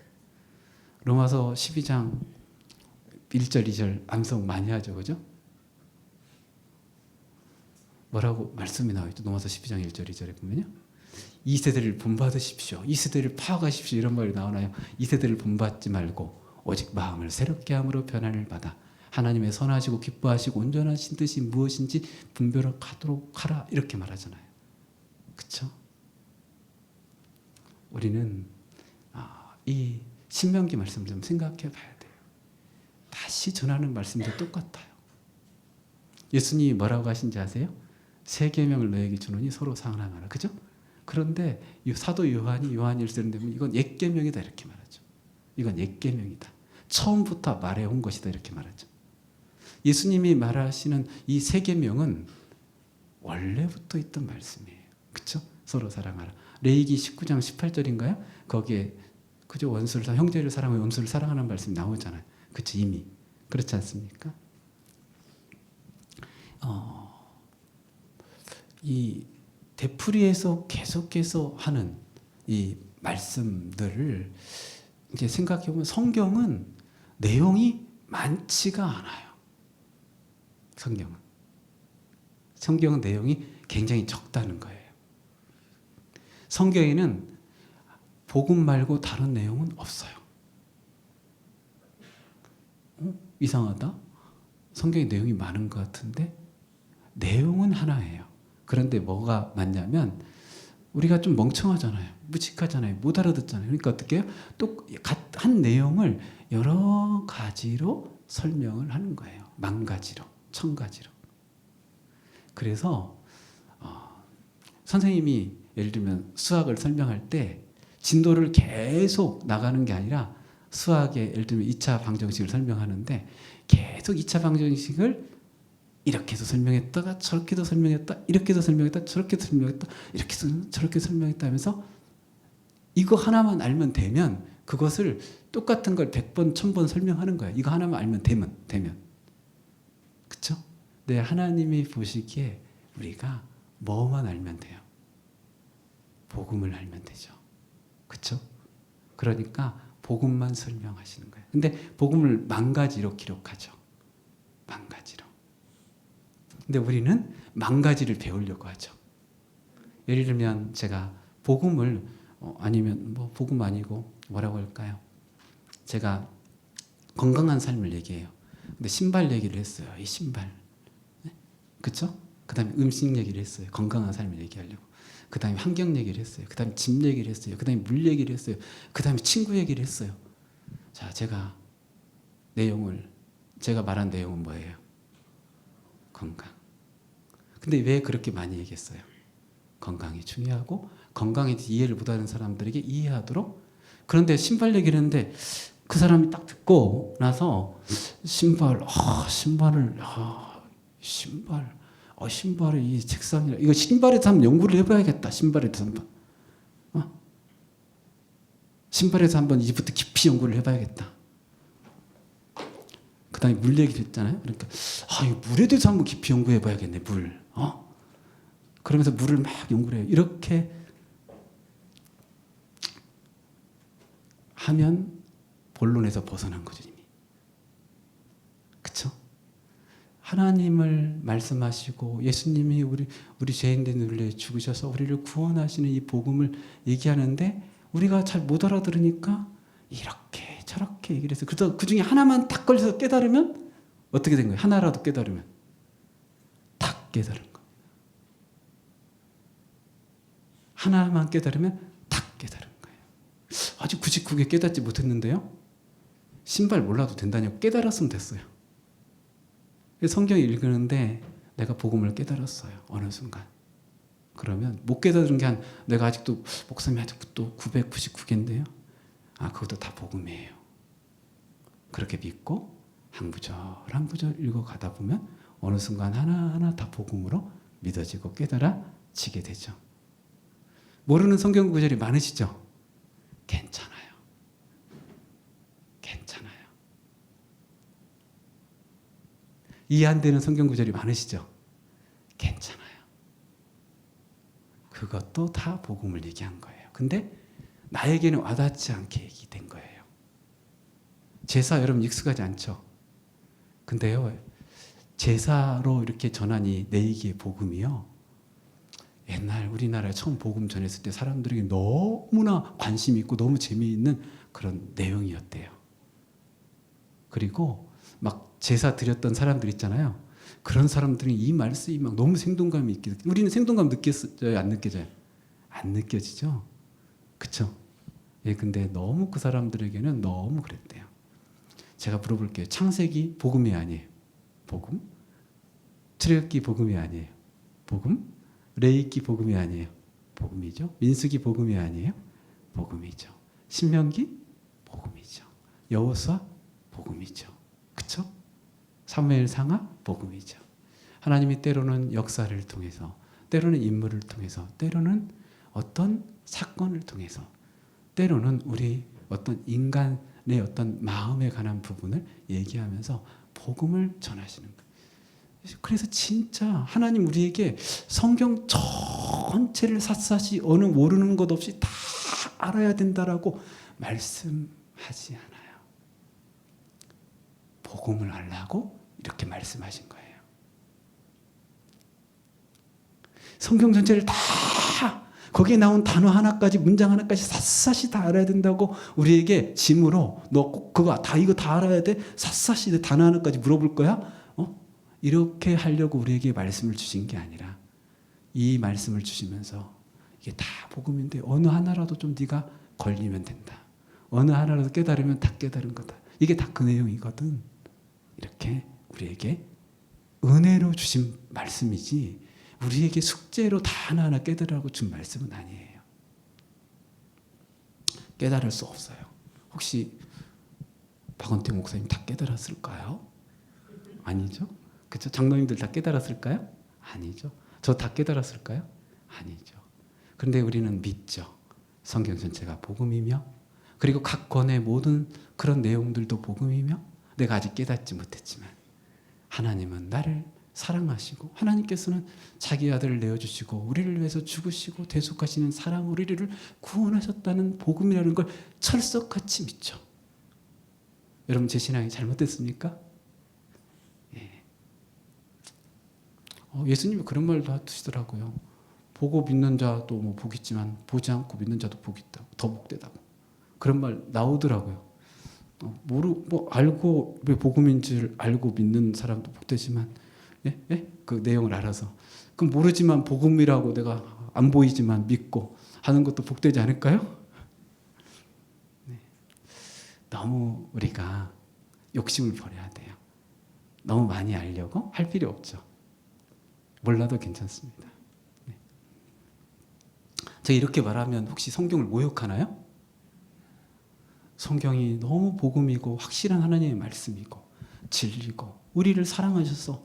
로마서 12장 1절 2절 암송 많이 하죠. 그죠? 뭐라고 말씀이 나와있죠. 로마서 12장 1절 2절에 보면요. 이 세대를 본받으십시오. 이 세대를 파악하십시오. 이런 말이 나오나요? 이 세대를 본받지 말고 오직 마음을 새롭게 함으로 변화를 받아 하나님의 선하시고 기뻐하시고 온전하신 뜻이 무엇인지 분별하도록 하라. 이렇게 말하잖아요. 그렇죠? 우리는 이 신명기 말씀을 좀 생각해 봐야 돼요. 다시 전하는 말씀도 똑같아요. 예수님이 뭐라고 하신지 아세요? 새 계명을 너에게 주노니 서로 사랑하라. 그죠? 그런데 사도 요한일서를 보면 이건 옛 계명이다 이렇게 말하죠. 이건 옛 계명이다. 처음부터 말해온 것이다 이렇게 말하죠. 예수님이 말하시는 이 새 계명은 원래부터 있던 말씀이에요. 그렇죠? 서로 사랑하라. 레위기 19장 18절인가요? 거기에 그죠? 원수를, 형제를 사랑하고 원수를 사랑하는 말씀이 나오잖아요. 그렇죠? 이미 그렇지 않습니까? 이 되풀이에서 계속해서 하는 이 말씀들을 이제 생각해 보면 성경은 내용이 많지가 않아요. 성경은 내용이 굉장히 적다는 거예요. 성경에는 복음 말고 다른 내용은 없어요. 이상하다. 성경에 내용이 많은 것 같은데 내용은 하나예요. 그런데 뭐가 많냐면 우리가 좀 멍청하잖아요. 무식하잖아요. 못 알아듣잖아요. 그러니까 어떻게 해요? 또 한 내용을 여러 가지로 설명을 하는 거예요. 만 가지로, 천 가지로. 그래서 선생님이 예를 들면 수학을 설명할 때 진도를 계속 나가는 게 아니라 수학의 예를 들면 2차 방정식을 설명하는데 계속 2차 방정식을 이렇게 해서 설명했다가 저렇게도 설명했다, 이렇게도 설명했다, 저렇게도 설명했다, 이렇게 해서 저렇게 설명했다 하면서 이거 하나만 알면 되면 그것을 똑같은 걸 100번, 1000번 설명하는 거예요. 이거 하나만 알면 되면. 그렇죠? 네, 하나님이 보시기에 우리가 뭐만 알면 돼요? 복음을 알면 되죠. 그렇죠? 그러니까 복음만 설명하시는 거예요. 근데 복음을 만 가지로 기록하죠. 만 가지로. 근데 우리는 만 가지를 배우려고 하죠. 예를 들면 제가 복음을 아니면 뭐 복음 아니고 뭐라고 할까요? 제가 건강한 삶을 얘기해요. 근데 신발 얘기를 했어요. 이 신발. 네? 그렇죠? 그다음에 음식 얘기를 했어요. 건강한 삶을 얘기하려고. 그다음에 환경 얘기를 했어요. 그다음에 집 얘기를 했어요. 그다음에 물 얘기를 했어요. 그다음에 친구 얘기를 했어요. 자, 제가 말한 내용은 뭐예요? 건강. 근데 왜 그렇게 많이 얘기했어요? 건강이 중요하고 건강에 대해서 이해를 못하는 사람들에게 이해하도록. 그런데 신발 얘기를 했는데 그 사람이 딱 듣고 나서 신발을 이 책상이라 이거 신발에서 한번 연구를 해봐야겠다. 신발에서 한번 이제부터 깊이 연구를 해봐야겠다. 그 다음에 물 얘기를 했잖아요. 그러니까 이 물에 대해서 한번 깊이 연구해 봐야겠네. 물. 그러면서 물을 막 연구를 해요. 이렇게 하면 본론에서 벗어난 거죠, 이미. 그쵸? 하나님을 말씀하시고 예수님이 우리 죄인들을 위해 죽으셔서 우리를 구원하시는 이 복음을 얘기하는데 우리가 잘 못 알아들으니까 이렇게 저렇게 얘기를 해서 그 중에 하나만 딱 걸려서 깨달으면 어떻게 된 거예요? 하나라도 깨달으면 딱 깨달은 거예요. 하나만 깨달으면 딱 깨달은 거예요. 아직 99개 깨닫지 못했는데요. 신발 몰라도 된다냐고 깨달았으면 됐어요. 성경 읽는데 내가 복음을 깨달았어요. 어느 순간. 그러면 못 깨달은 게 내가 아직도 목사님 아직도 999개인데요. 그것도 다 복음이에요. 그렇게 믿고 한 구절 한 구절 읽어가다 보면 어느 순간 하나하나 다 복음으로 믿어지고 깨달아지게 되죠. 모르는 성경 구절이 많으시죠? 괜찮아요. 괜찮아요. 이해 안 되는 성경 구절이 많으시죠? 괜찮아요. 그것도 다 복음을 얘기한 거예요. 근데 나에게는 와닿지 않게 얘기된 거예요. 제사 여러분 익숙하지 않죠? 근데요, 제사로 이렇게 전하니 내 얘기의 복음이요. 옛날 우리나라에 처음 복음 전했을 때 사람들에게 너무나 관심 있고 너무 재미있는 그런 내용이었대요. 그리고 막 제사 드렸던 사람들 있잖아요. 그런 사람들이 이 말씀이 막 너무 생동감이 있게, 우리는 생동감 느꼈어요? 안 느껴져요? 안 느껴지죠? 그쵸? 예, 근데 너무 그 사람들에게는 너무 그랬대요. 제가 물어볼게요. 창세기 복음이 아니에요? 복음? 출애굽기 복음이 아니에요? 복음? 레위기 복음이 아니에요? 복음이죠. 민수기 복음이 아니에요? 복음이죠. 신명기 복음이죠. 여호수아 복음이죠. 그쵸? 사무엘 상하 복음이죠. 하나님이 때로는 역사를 통해서, 때로는 인물을 통해서, 때로는 어떤 사건을 통해서, 때로는 우리 어떤 인간의 어떤 마음에 관한 부분을 얘기하면서 복음을 전하시는 거예요. 그래서 진짜 하나님 우리에게 성경 전체를 샅샅이 어느 모르는 것 없이 다 알아야 된다라고 말씀하지 않아요. 복음을 알라고 이렇게 말씀하신 거예요. 성경 전체를 다 거기에 나온 단어 하나까지 문장 하나까지 샅샅이 다 알아야 된다고 우리에게 짐으로 너 꼭 그거 다 이거 다 알아야 돼? 샅샅이 단어 하나까지 물어볼 거야? 이렇게 하려고 우리에게 말씀을 주신 게 아니라 이 말씀을 주시면서 이게 다 복음인데 어느 하나라도 좀 네가 걸리면 된다. 어느 하나라도 깨달으면 다 깨달은 거다. 이게 다 그 내용이거든. 이렇게 우리에게 은혜로 주신 말씀이지 우리에게 숙제로 다 하나하나 깨달으라고 준 말씀은 아니에요. 깨달을 수 없어요. 혹시 박원태 목사님 다 깨달았을까요? 아니죠. 그렇죠? 장로님들 다 깨달았을까요? 아니죠. 저 다 깨달았을까요? 아니죠. 그런데 우리는 믿죠. 성경 전체가 복음이며 그리고 각 권의 모든 그런 내용들도 복음이며 내가 아직 깨닫지 못했지만 하나님은 나를 사랑하시고 하나님께서는 자기 아들을 내어주시고 우리를 위해서 죽으시고 대속하시는 사랑 우리를 구원하셨다는 복음이라는 걸 철석같이 믿죠. 여러분 제 신앙이 잘못됐습니까? 예수님이 그런 말도 하시더라고요. 보고 믿는 자도 뭐 복 있지만 보지 않고 믿는 자도 복 있다고, 더 복되다고 그런 말 나오더라고요. 알고 왜 복음인 줄 알고 믿는 사람도 복되지만, 그 내용을 알아서 그럼 모르지만 복음이라고 내가 안 보이지만 믿고 하는 것도 복되지 않을까요? 네. 너무 우리가 욕심을 버려야 돼요. 너무 많이 알려고 할 필요 없죠. 몰라도 괜찮습니다. 네. 제가 이렇게 말하면 혹시 성경을 모욕하나요? 성경이 너무 복음이고 확실한 하나님의 말씀이고 진리고 우리를 사랑하셔서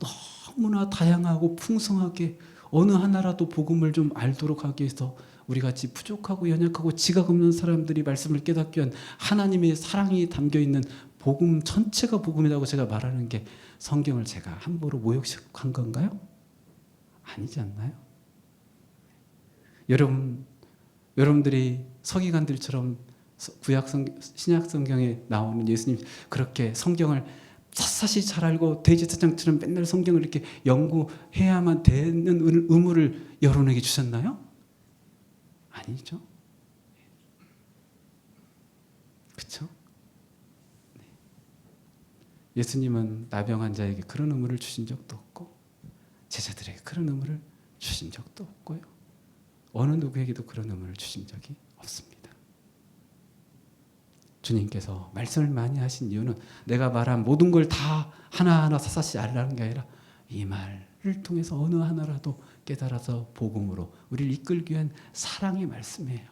너무나 다양하고 풍성하게 어느 하나라도 복음을 좀 알도록 하기 위해서 우리같이 부족하고 연약하고 지각 없는 사람들이 말씀을 깨닫기 위한 하나님의 사랑이 담겨있는 복음 전체가 복음이라고 제가 말하는 게 성경을 제가 함부로 모욕한 건가요? 아니지 않나요? 여러분들이 서기관들처럼 신약 성경에 나오는 예수님 그렇게 성경을 샅샅이 잘 알고 대제사장처럼 맨날 성경을 이렇게 연구해야만 되는 의무를 여러분에게 주셨나요? 아니죠. 그렇죠? 예수님은 나병 환자에게 그런 의무를 주신 적도 없고 제자들에게 그런 의무를 주신 적도 없고요. 어느 누구에게도 그런 의무를 주신 적이 없습니다. 주님께서 말씀을 많이 하신 이유는 내가 말한 모든 걸 다 하나하나 샅샅이 알라는 게 아니라 이 말을 통해서 어느 하나라도 깨달아서 복음으로 우리를 이끌기 위한 사랑의 말씀이에요.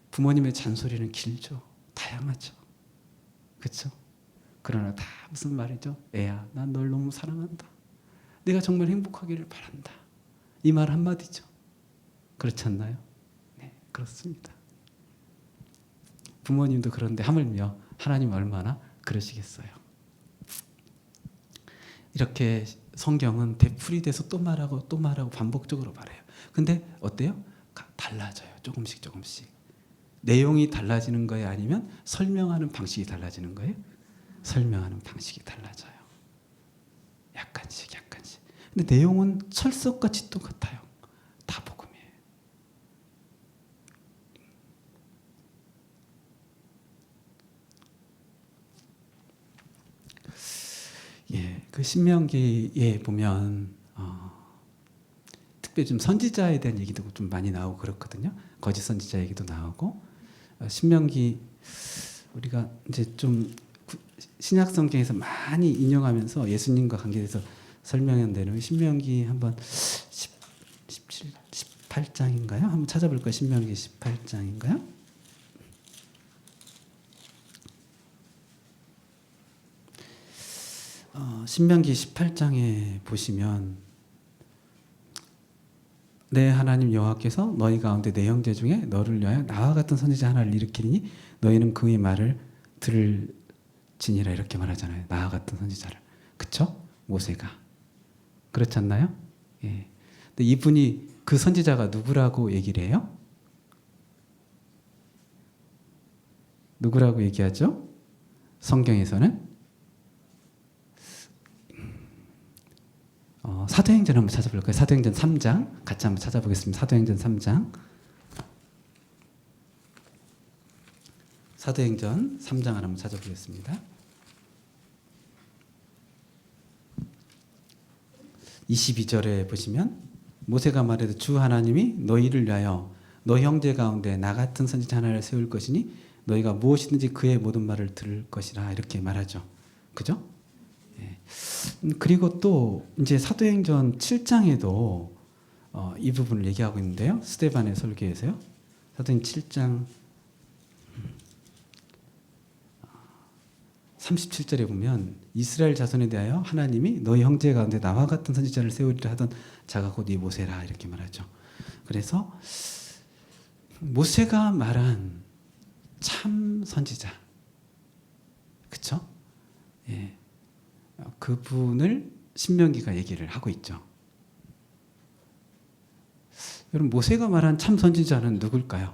부모님의 잔소리는 길죠. 다양하죠. 그렇죠? 그러나 다 무슨 말이죠? 애야, 난 널 너무 사랑한다. 내가 정말 행복하기를 바란다. 이 말 한마디죠. 그렇지 않나요? 네, 그렇습니다. 부모님도 그런데 하물며 하나님 얼마나 그러시겠어요. 이렇게 성경은 되풀이돼서 또 말하고 또 말하고 반복적으로 말해요. 근데 어때요? 달라져요. 조금씩. 내용이 달라지는 거예요? 아니면 설명하는 방식이 달라지는 거예요? 설명하는 방식이 달라져요. 약간씩. 근데 내용은 철석같이 똑같아요. 다 복음이에요. 그 신명기에 보면 특별히 좀 선지자에 대한 얘기도 좀 많이 나오고 그렇거든요. 거짓 선지자 얘기도 나오고 신명기 우리가 이제 좀 신약 성경에서 많이 인용하면서 예수님과 관계돼서 설명한 데는 신명기 한번 18장인가요? 한번 찾아볼까요? 신명기 18장인가요? 신명기 18장에 보시면 내 하나님 여호와께서 너희 가운데 내 형제 중에 너를 위하여 나와 같은 선지자 하나를 일으키리니 너희는 그의 말을 들을지니라 이렇게 말하잖아요. 나와 같은 선지자를. 그쵸? 모세가. 그렇지 않나요? 예. 근데 이분이 그 선지자가 누구라고 얘기를 해요? 누구라고 얘기하죠? 성경에서는 사도행전 한번 찾아볼까요? 사도행전 3장 같이 한번 찾아보겠습니다. 사도행전 3장. 사도행전 3장을 한번 찾아보겠습니다. 22절에 보시면 모세가 말해도 주 하나님이 너희를 위하여 너 형제 가운데 나 같은 선지자 하나를 세울 것이니 너희가 무엇이든지 그의 모든 말을 들을 것이라 이렇게 말하죠. 그죠? 예. 그리고 또 이제 사도행전 7장에도 이 부분을 얘기하고 있는데요. 스데반의 설교에서요. 사도행전 7장 37절에 보면 이스라엘 자손에 대하여 하나님이 너희 형제 가운데 나와 같은 선지자를 세우리라 하던 자가 곧 이 모세라 이렇게 말하죠. 그래서 모세가 말한 참 선지자, 그렇죠? 예, 그분을 신명기가 얘기를 하고 있죠. 여러분 모세가 말한 참 선지자는 누굴까요?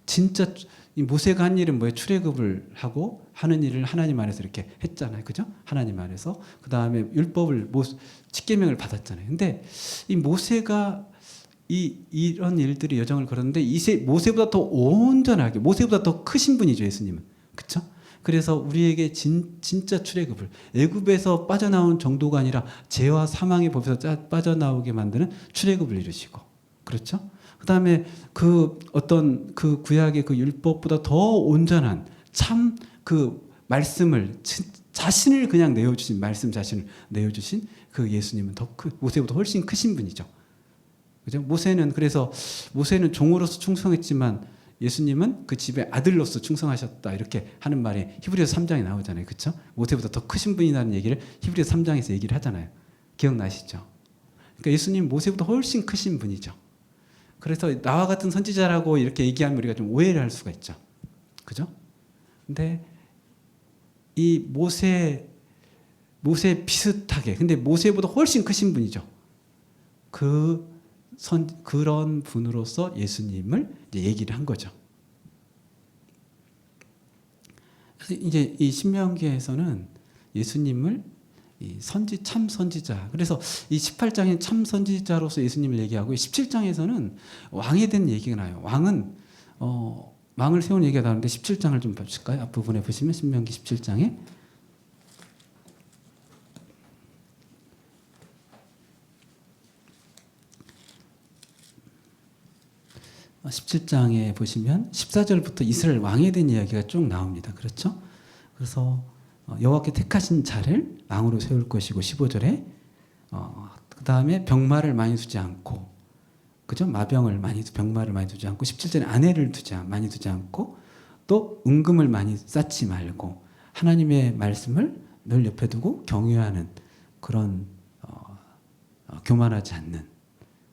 진짜 이 모세가 한 일은 뭐예요? 출애굽을 하고 하는 일을 하나님 안에서 이렇게 했잖아요, 그죠? 하나님 안에서 그 다음에 율법을 십계명을 받았잖아요. 근데 이 모세가 이런 일들이 여정을 걸었는데 모세보다 더 온전하게 모세보다 더 크신 분이죠, 예수님은, 그렇죠? 그래서 우리에게 진짜 출애굽을 애굽에서 빠져나온 정도가 아니라 죄와 사망의 법에서 빠져나오게 만드는 출애굽을 이루시고, 그렇죠? 그 다음에 그 어떤 그 구약의 그 율법보다 더 온전한 참 그 말씀을 자신을 그냥 내어주신 말씀 자신을 내어주신 그 예수님은 모세보다 훨씬 크신 분이죠. 그죠? 모세는 종으로서 충성했지만 예수님은 그 집의 아들로서 충성하셨다 이렇게 하는 말이 히브리서 3장에 나오잖아요. 그렇죠? 모세보다 더 크신 분이라는 얘기를 히브리서 3장에서 얘기를 하잖아요. 기억나시죠? 그러니까 예수님 모세보다 훨씬 크신 분이죠. 그래서 나와 같은 선지자라고 이렇게 얘기하면 우리가 좀 오해를 할 수가 있죠. 그죠? 근데 이 모세 비슷하게, 근데 모세보다 훨씬 크신 분이죠. 그런 분으로서 예수님을 이제 얘기를 한 거죠. 그래서 이제 이 신명기에서는 예수님을 이 참 선지자. 그래서 이 18장에 참 선지자로서 예수님을 얘기하고 17장에서는 왕에 대한 얘기가 나요. 왕을 세운 얘기가 나오는데 17장을 좀 보실까요? 앞부분에 보시면 신명기 17장에 17장에 보시면 14절부터 이스라엘 왕에 대한 이야기가 쭉 나옵니다. 그렇죠? 그래서 여호와께 택하신 자를 왕으로 세울 것이고 15절에 그 다음에 병마를 많이 두지 않고, 그죠? 병마를 많이 두지 않고 17절에 아내를 많이 두지 않고 또 은금을 많이 쌓지 말고 하나님의 말씀을 늘 옆에 두고 경외하는 그런 교만하지 않는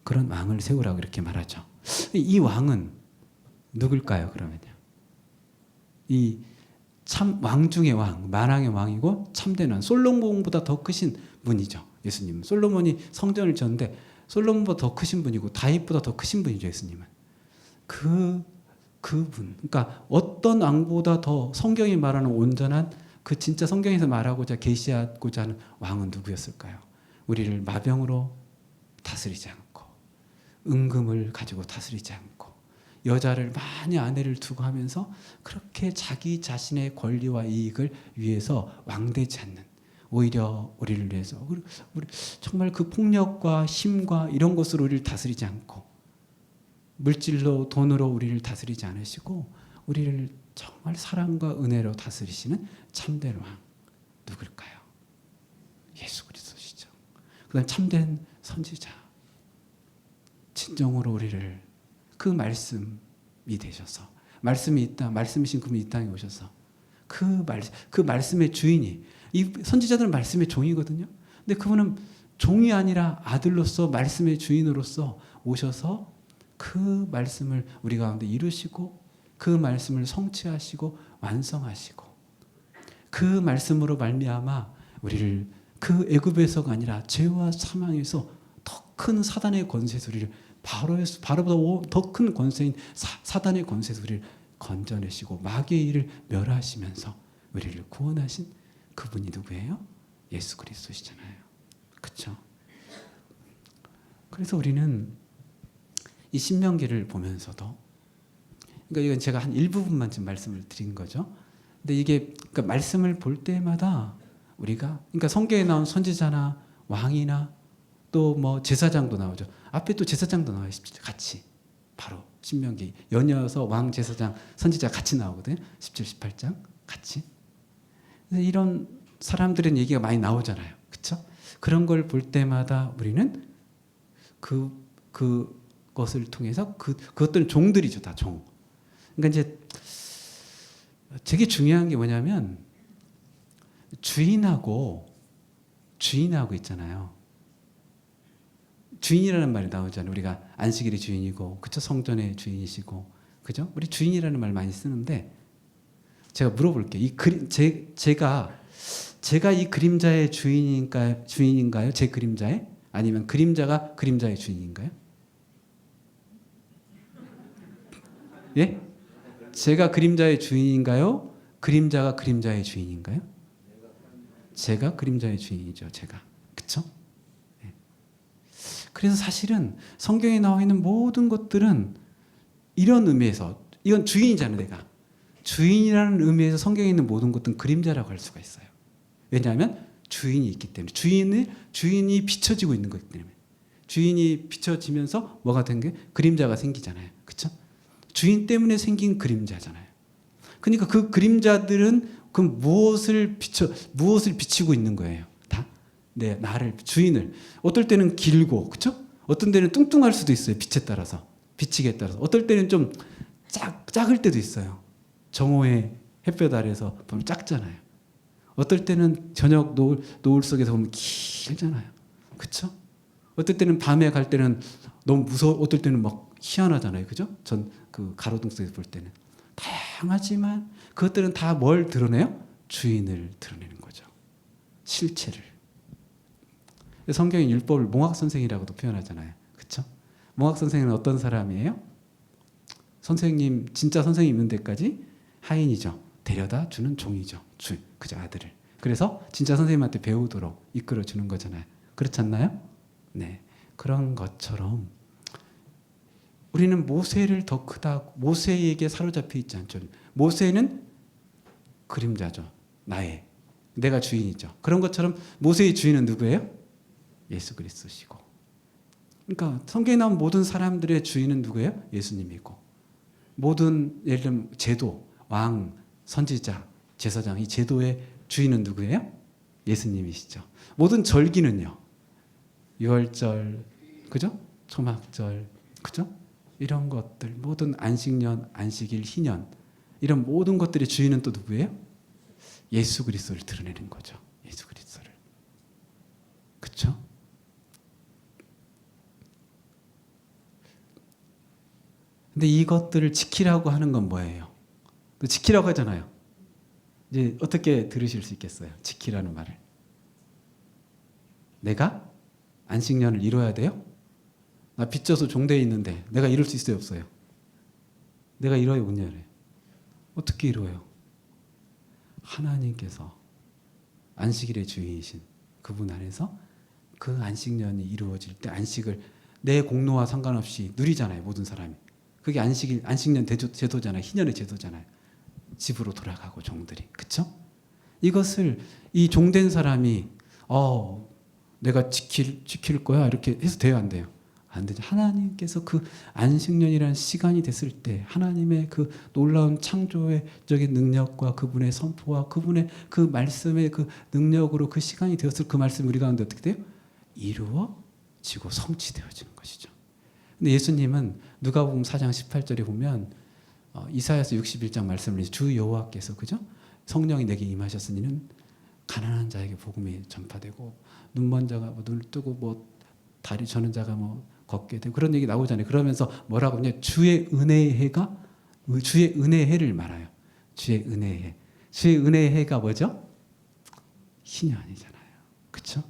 그런 왕을 세우라고 이렇게 말하죠. 이 왕은 누굴까요? 그러면요. 이 참 왕 중의 왕, 만왕의 왕이고 참된 왕, 솔로몬보다 더 크신 분이죠. 예수님은 솔로몬이 성전을 지었는데 솔로몬보다 더 크신 분이고 다윗보다 더 크신 분이죠. 예수님은 그분, 그러니까 어떤 왕보다 더 성경이 말하는 온전한 그 진짜 성경에서 말하고자 계시하고자 하는 왕은 누구였을까요? 우리를 마병으로 다스리지 않고 은금을 가지고 다스리지 않고 여자를 많이 아내를 두고 하면서 그렇게 자기 자신의 권리와 이익을 위해서 왕되지 않는, 오히려 우리를 위해서 우리 정말 그 폭력과 힘과 이런 것으로 우리를 다스리지 않고 물질로 돈으로 우리를 다스리지 않으시고 우리를 정말 사랑과 은혜로 다스리시는 참된 왕 누굴까요? 예수 그리스도시죠. 그다음 참된 선지자, 진정으로 우리를 그 말씀이 되셔서, 말씀이 있다, 말씀이신 그분이 이 땅에 오셔서 그 말씀의 주인이, 이 선지자들은 말씀의 종이거든요. 근데 그분은 종이 아니라 아들로서 말씀의 주인으로서 오셔서 그 말씀을 우리 가운데 이루시고 그 말씀을 성취하시고 완성하시고 그 말씀으로 말미암아 우리를 그 애굽에서가 아니라 죄와 사망에서 더 큰 사단의 권세에서 우리를 바로보다 더 큰 권세인 사단의 권세에서 우리를 건져내시고 마귀의 일을 멸하시면서 우리를 구원하신 그분이 누구예요? 예수 그리스도시잖아요. 그렇죠? 그래서 우리는 이 신명기를 보면서도, 그러니까 이건 제가 한 일부분만 지금 말씀을 드린 거죠. 근데 이게 그러니까 말씀을 볼 때마다 우리가, 그러니까 성경에 나온 선지자나 왕이나 또 뭐 제사장도 나오죠. 앞에 또 제사장도 나와요. 같이 바로 신명기 연이어서 왕, 제사장, 선지자 같이 나오거든요. 17, 18장 같이. 이런 사람들의 얘기가 많이 나오잖아요. 그렇죠? 그런 걸 볼 때마다 우리는 그것을 통해서 그것들은 종들이죠. 다 종. 그러니까 이제 되게 중요한 게 뭐냐면 주인하고 있잖아요. 주인이라는 말이 나오잖아요. 우리가 안식일의 주인이고, 그쵸? 성전의 주인이시고, 그죠? 우리 주인이라는 말 많이 쓰는데, 제가 물어볼게요. 제가 이 그림자의 주인인가요? 제 그림자의? 아니면 그림자가 그림자의 주인인가요? 예? 제가 그림자의 주인인가요? 그림자가 그림자의 주인인가요? 제가 그림자의 주인이죠. 제가. 그쵸? 그래서 사실은 성경에 나와 있는 모든 것들은 이런 의미에서, 이건 주인이잖아요. 내가 주인이라는 의미에서 성경에 있는 모든 것들은 그림자라고 할 수가 있어요. 왜냐하면 주인이 있기 때문에, 주인이 비춰지고 있는 거기 때문에. 주인이 비춰지면서 뭐가 된 게 그림자가 생기잖아요. 그렇죠? 주인 때문에 생긴 그림자잖아요. 그러니까 그 그림자들은 그 무엇을 비치고 있는 거예요. 나를, 주인을. 어떨 때는 길고, 그렇죠? 어떤 때는 뚱뚱할 수도 있어요. 빛에 따라서, 비치기에 따라서. 어떨 때는 좀 작을 때도 있어요. 정오의 햇볕 아래서 보면 작잖아요. 어떨 때는 저녁 노을 속에서 보면 길잖아요. 그렇죠? 어떨 때는 밤에 갈 때는 너무 어떨 때는 막 희한하잖아요. 그죠? 그 가로등 속에서 볼 때는. 다양하지만 그것들은 다 뭘 드러내요? 주인을 드러내는 거죠. 실체를. 성경이 율법을 몽학 선생이라고도 표현하잖아요. 그렇죠? 몽학 선생은 어떤 사람이에요? 선생님, 진짜 선생님 있는 데까지 하인이죠. 데려다 주는 종이죠. 그죠, 아들을. 그래서 진짜 선생님한테 배우도록 이끌어 주는 거잖아요. 그렇지 않나요? 네. 그런 것처럼 우리는 모세를 더 크다, 모세에게 사로잡혀 있지 않죠. 모세는 그림자죠. 내가 주인이죠. 그런 것처럼 모세의 주인은 누구예요? 예수 그리스도시고. 그러니까 성경에 나온 모든 사람들의 주인은 누구예요? 예수님이고. 모든 예를 들면 제도, 왕, 선지자, 제사장, 이 제도의 주인은 누구예요? 예수님이시죠. 모든 절기는요. 유월절, 그죠? 초막절, 그죠? 이런 것들, 모든 안식년, 안식일, 희년, 이런 모든 것들의 주인은 또 누구예요? 예수 그리스도를 드러내는 거죠. 예수 그리스도를. 그렇죠? 근데 이것들을 지키라고 하는 건 뭐예요? 또 지키라고 하잖아요. 이제 어떻게 들으실 수 있겠어요? 지키라는 말을. 내가 안식년을 이뤄야 돼요? 나 빚져서 종대에 있는데 내가 이룰 수 있어요, 없어요? 내가 이뤄요, 못 이뤄요? 어떻게 이뤄요? 하나님께서 안식일의 주인이신 그분 안에서 그 안식년이 이루어질 때 안식을 내 공로와 상관없이 누리잖아요, 모든 사람이. 그게 안식년 제도잖아요. 희년의 제도잖아요. 집으로 돌아가고 종들이. 그렇죠? 이것을 이 종된 사람이 내가 지킬 거야 이렇게 해서 돼요, 안 돼요? 안 되죠. 하나님께서 그 안식년이라는 시간이 됐을 때 하나님의 그 놀라운 창조적인 능력과 그분의 선포와 그분의 그 말씀의 그 능력으로 그 시간이 되었을 그 말씀이 우리 가운데 어떻게 돼요? 이루어지고 성취되어지는 것이죠. 근데 예수님은 누가복음 4장 18절에 보면 이사야서 61장 말씀을 주 여호와께서, 그죠? 성령이 내게 임하셨으니는 가난한 자에게 복음이 전파되고 눈먼 자가 눈을 뜨고 다리 저는 자가 걷게 되고 그런 얘기 나오잖아요. 그러면서 뭐라고 하냐? 주의 은혜의 해가, 주의 은혜의 해를 말아요. 주의 은혜의 해. 주의 은혜의 해가 뭐죠? 희년이잖아요. 그렇죠?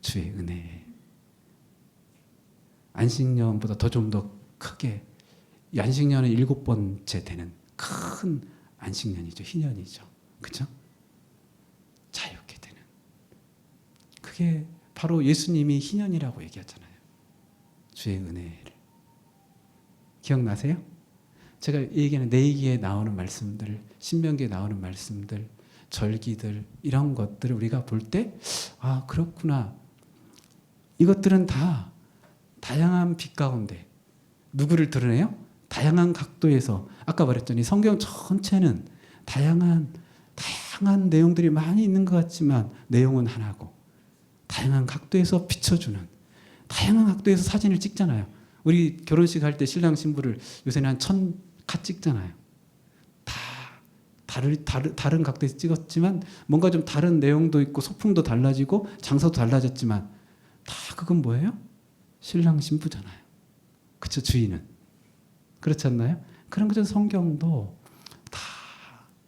주의 은혜의 해. 안식년보다 좀 더 크게, 이 안식년은 7번째 되는 큰 안식년이죠. 희년이죠. 그렇죠? 자유케 되는. 그게 바로 예수님이 희년이라고 얘기하잖아요. 주의 은혜를. 기억나세요? 제가 얘기하는 내기에 나오는 말씀들, 신명기에 나오는 말씀들, 절기들, 이런 것들을 우리가 볼 때 그렇구나. 이것들은 다 다양한 빛 가운데 누구를 드러내요? 다양한 각도에서. 아까 말했더니 성경 전체는 다양한 내용들이 많이 있는 것 같지만 내용은 하나고, 다양한 각도에서 비춰주는, 다양한 각도에서 사진을 찍잖아요. 우리 결혼식 할 때 신랑 신부를 요새는 한 1000컷 찍잖아요. 다 다른 각도에서 찍었지만 뭔가 좀 다른 내용도 있고 소품도 달라지고 장소도 달라졌지만 다 그건 뭐예요? 신랑 신부잖아요. 그쵸? 주인은. 그렇지 않나요? 그런 것처럼 성경도 다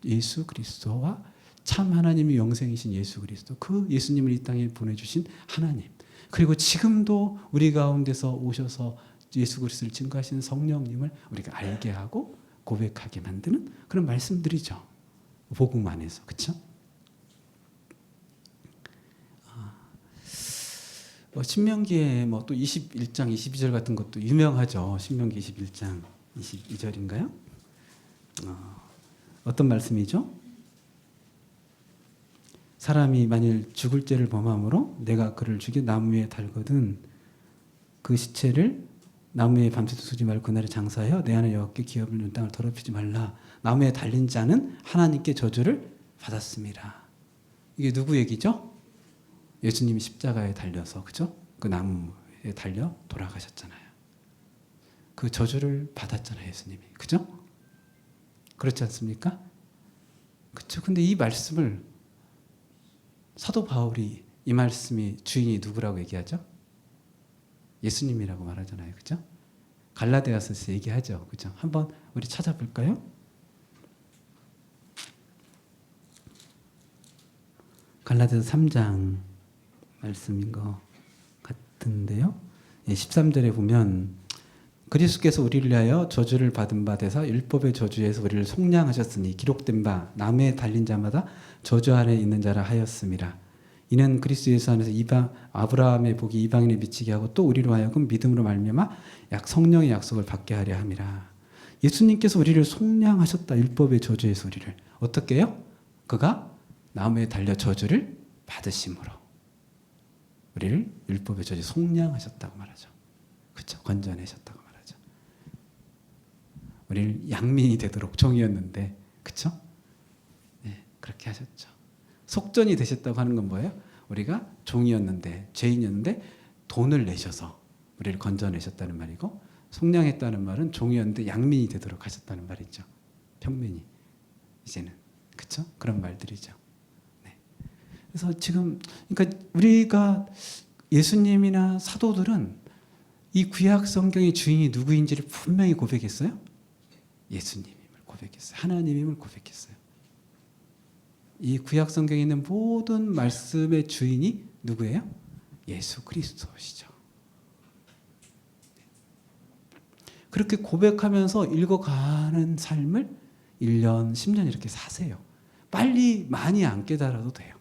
예수 그리스도와 참 하나님이 영생이신 예수 그리스도, 그 예수님을 이 땅에 보내주신 하나님, 그리고 지금도 우리 가운데서 오셔서 예수 그리스도를 증거하시는 성령님을 우리가 알게 하고 고백하게 만드는 그런 말씀들이죠. 복음 안에서. 그렇죠? 신명기에 또 21장 22절 같은 것도 유명하죠. 신명기 21장 22절인가요? 어떤 말씀이죠? 사람이 만일 죽을 죄를 범함으로 내가 그를 죽여 나무 위에 달거든 그 시체를 나무 위에 밤새도 두지 말고 그날에 장사하여 내 하나님 여호와께 기업을 준 땅을 더럽히지 말라. 나무에 달린 자는 하나님께 저주를 받았습니다. 이게 누구 얘기죠? 예수님이 십자가에 달려서, 그죠? 그 나무에 달려 돌아가셨잖아요. 그 저주를 받았잖아요, 예수님이. 그죠? 그렇지 않습니까? 그렇죠. 근데 이 말씀을 사도 바울이, 이 말씀이 주인이 누구라고 얘기하죠? 예수님이라고 말하잖아요. 그죠? 갈라디아서에서 얘기하죠. 그죠? 한번 우리 찾아볼까요? 갈라디아서 3장 말씀인 것 같은데요. 13절에 보면 그리스도께서 우리를 위하여 저주를 받은 바 되사 율법의 저주에서 우리를 속량하셨으니 기록된 바 나무에 달린 자마다 저주 아래 있는 자라 하였음이라. 이는 그리스도 예수 안에서 아브라함의 복이 이방인에 미치게 하고 또 우리로 하여금 믿음으로 말미암아 성령의 약속을 받게 하려 함이라. 예수님께서 우리를 속량하셨다. 율법의 저주에서 우리를 어떻게 해요? 그가 나무에 달려 저주를 받으심으로 우리를 율법의 저주 속량하셨다고 말하죠. 그렇죠? 건져내셨다고 말하죠. 우리를 양민이 되도록 종이었는데, 그렇죠? 네, 그렇게 하셨죠. 속전이 되셨다고 하는 건 뭐예요? 우리가 종이었는데, 죄인이었는데 돈을 내셔서 우리를 건져내셨다는 말이고, 속량했다는 말은 종이었는데 양민이 되도록 하셨다는 말이죠. 평민이 이제는, 그렇죠? 그런 말들이죠. 네. 그래서 지금 그러니까 우리가 예수님이나 사도들은 이 구약 성경의 주인이 누구인지를 분명히 고백했어요. 예수님임을 고백했어요. 하나님임을 고백했어요. 이 구약 성경에 있는 모든 말씀의 주인이 누구예요? 예수 그리스도시죠. 그렇게 고백하면서 읽어가는 삶을 1년, 10년 이렇게 사세요. 빨리 많이 안 깨달아도 돼요.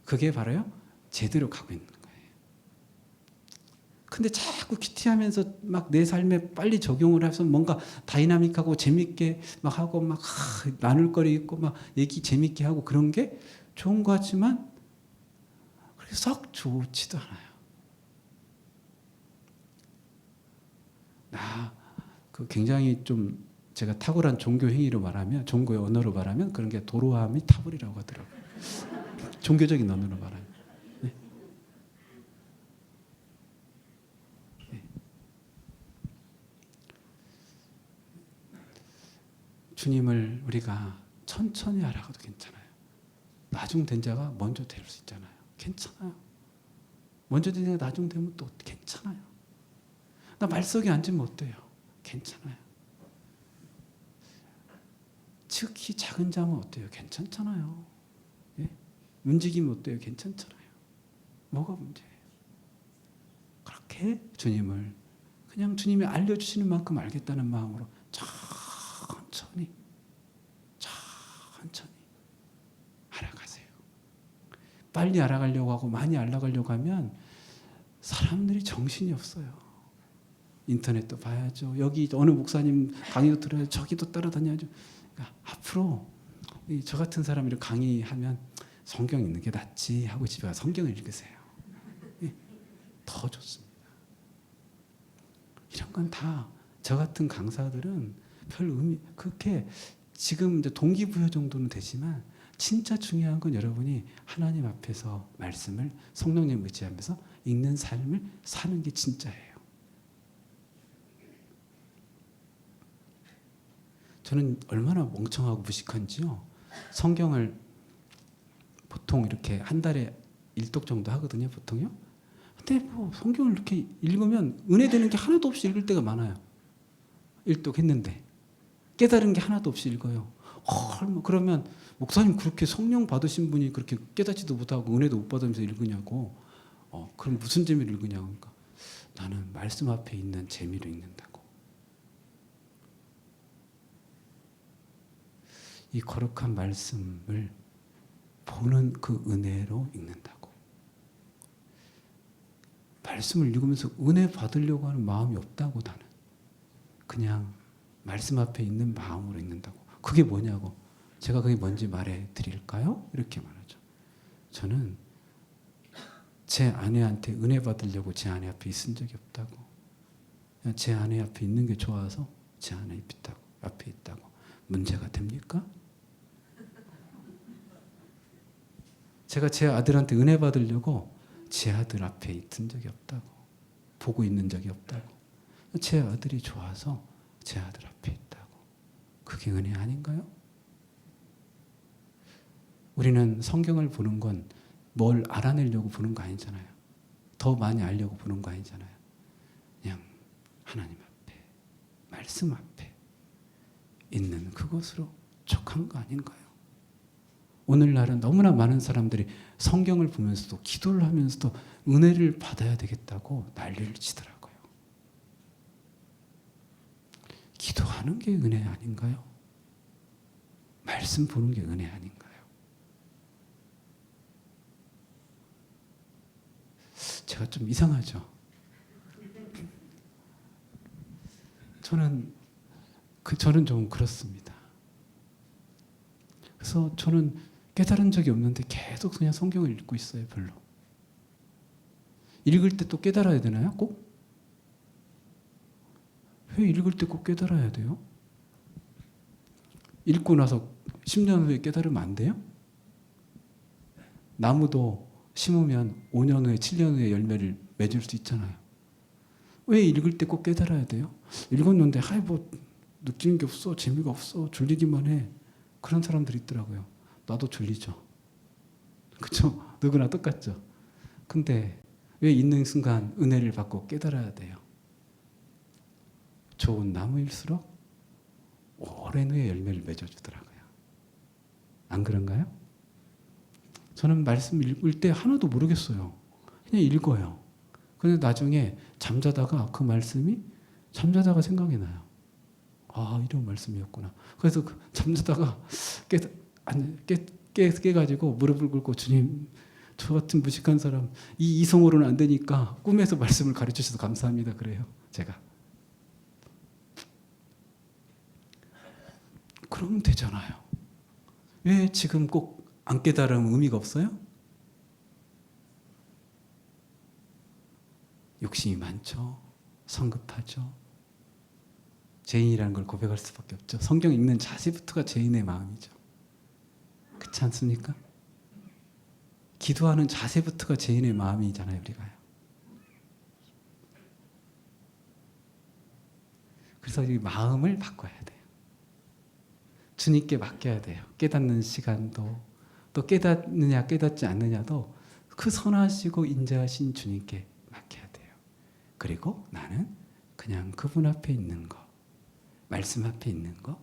그게 바로요, 제대로 가고 있는 거예요. 근데 자꾸 큐티하면서 막 내 삶에 빨리 적용을 해서 뭔가 다이나믹하고 재밌게 막 하고 막 나눌 거리 있고 막 얘기 재밌게 하고 그런 게 좋은 것 같지만 그렇게 썩 좋지도 않아요. 그 굉장히 좀 제가 탁월한 종교 행위로 말하면, 종교의 언어로 말하면 그런 게 도로함이 타불이라고 하더라고요. 종교적인 언어로 말하면. 네. 네. 주님을 우리가 천천히 알아가도 괜찮아요. 나중 된 자가 먼저 될 수 있잖아요. 괜찮아요. 먼저 된 자가 나중 되면 또 괜찮아요. 나 말석에 앉으면 어때요? 괜찮아요. 특히 작은 자면 어때요? 괜찮잖아요. 예? 움직이면 어때요? 괜찮잖아요. 뭐가 문제예요? 그렇게 주님을 그냥 주님이 알려주시는 만큼 알겠다는 마음으로 천천히 알아가세요. 빨리 알아가려고 하고 많이 알아가려고 하면 사람들이 정신이 없어요. 인터넷도 봐야죠. 여기 어느 목사님 강의도 들어야죠. 저기도 따라다녀야죠. 그러니까 앞으로 저 같은 사람이 강의하면 성경 읽는 게 낫지 하고 집에 가서 성경을 읽으세요. 더 좋습니다. 이런 건 다 저 같은 강사들은 별 의미, 그렇게 지금 이제 동기부여 정도는 되지만 진짜 중요한 건 여러분이 하나님 앞에서 말씀을 성령님 의지하면서 읽는 삶을 사는 게 진짜예요. 저는 얼마나 멍청하고 무식한지요. 성경을 보통 이렇게 한 달에 1독 정도 하거든요, 보통요. 근데 뭐 성경을 이렇게 읽으면 은혜되는 게 하나도 없이 읽을 때가 많아요. 1독 했는데 깨달은 게 하나도 없이 읽어요. 그러면 목사님 그렇게 성령 받으신 분이 그렇게 깨닫지도 못하고 은혜도 못 받으면서 읽으냐고. 그럼 무슨 재미로 읽으냐고. 그러니까 나는 말씀 앞에 있는 재미로 읽는다고. 이 거룩한 말씀을 보는 그 은혜로 읽는다고. 말씀을 읽으면서 은혜 받으려고 하는 마음이 없다고 나는. 그냥 말씀 앞에 있는 마음으로 읽는다고. 그게 뭐냐고. 제가 그게 뭔지 말해 드릴까요? 이렇게 말하죠. 저는 제 아내한테 은혜 받으려고 제 아내 앞에 있은 적이 없다고. 그냥 제 아내 앞에 있는 게 좋아서 제 아내 앞에 있다고. 문제가 됩니까? 제가 제 아들한테 은혜 받으려고 제 아들 앞에 있은 적이 없다고. 보고 있는 적이 없다고. 제 아들이 좋아서 제 아들 앞에 있다고. 그게 은혜 아닌가요? 우리는 성경을 보는 건 뭘 알아내려고 보는 거 아니잖아요. 더 많이 알려고 보는 거 아니잖아요. 그냥 하나님 앞에, 말씀 앞에 있는 그것으로 족한 거 아닌가요? 오늘날은 너무나 많은 사람들이 성경을 보면서도 기도를 하면서도 은혜를 받아야 되겠다고 난리를 치더라고요. 기도하는 게 은혜 아닌가요? 말씀 보는 게 은혜 아닌가요? 제가 좀 이상하죠? 저는 좀 그렇습니다. 그래서 저는 깨달은 적이 없는데 계속 그냥 성경을 읽고 있어요. 별로. 읽을 때 또 깨달아야 되나요? 꼭? 왜 읽을 때 꼭 깨달아야 돼요? 읽고 나서 10년 후에 깨달으면 안 돼요? 나무도 심으면 5년 후에 7년 후에 열매를 맺을 수 있잖아요. 왜 읽을 때 꼭 깨달아야 돼요? 읽었는데 뭐 느끼는 게 없어, 재미가 없어, 졸리기만 해. 그런 사람들이 있더라고요. 나도 졸리죠. 그렇죠? 누구나 똑같죠. 근데 왜 있는 순간 은혜를 받고 깨달아야 돼요? 좋은 나무일수록 오랜 후에 열매를 맺어주더라고요. 안 그런가요? 저는 말씀 읽을 때 하나도 모르겠어요. 그냥 읽어요. 근데 나중에 잠자다가 그 말씀이 잠자다가 생각이 나요. 아, 이런 말씀이었구나. 그래서 잠자다가 깨가지고 무릎을 꿇고 주님, 저 같은 무식한 사람 이 이성으로는 안 되니까 꿈에서 말씀을 가르쳐 주셔서 감사합니다. 그래요. 제가. 그러면 되잖아요. 왜 지금 꼭 안 깨달으면 의미가 없어요? 욕심이 많죠. 성급하죠. 죄인이라는 걸 고백할 수밖에 없죠. 성경 읽는 자세부터가 죄인의 마음이죠. 그렇지 않습니까? 기도하는 자세부터가 죄인의 마음이잖아요. 우리가요. 그래서 이 마음을 바꿔야 돼요. 주님께 맡겨야 돼요. 깨닫는 시간도 또 깨닫느냐 깨닫지 않느냐도 그 선하시고 인자하신 주님께 맡겨야 돼요. 그리고 나는 그냥 그분 앞에 있는 것, 말씀 앞에 있는 것,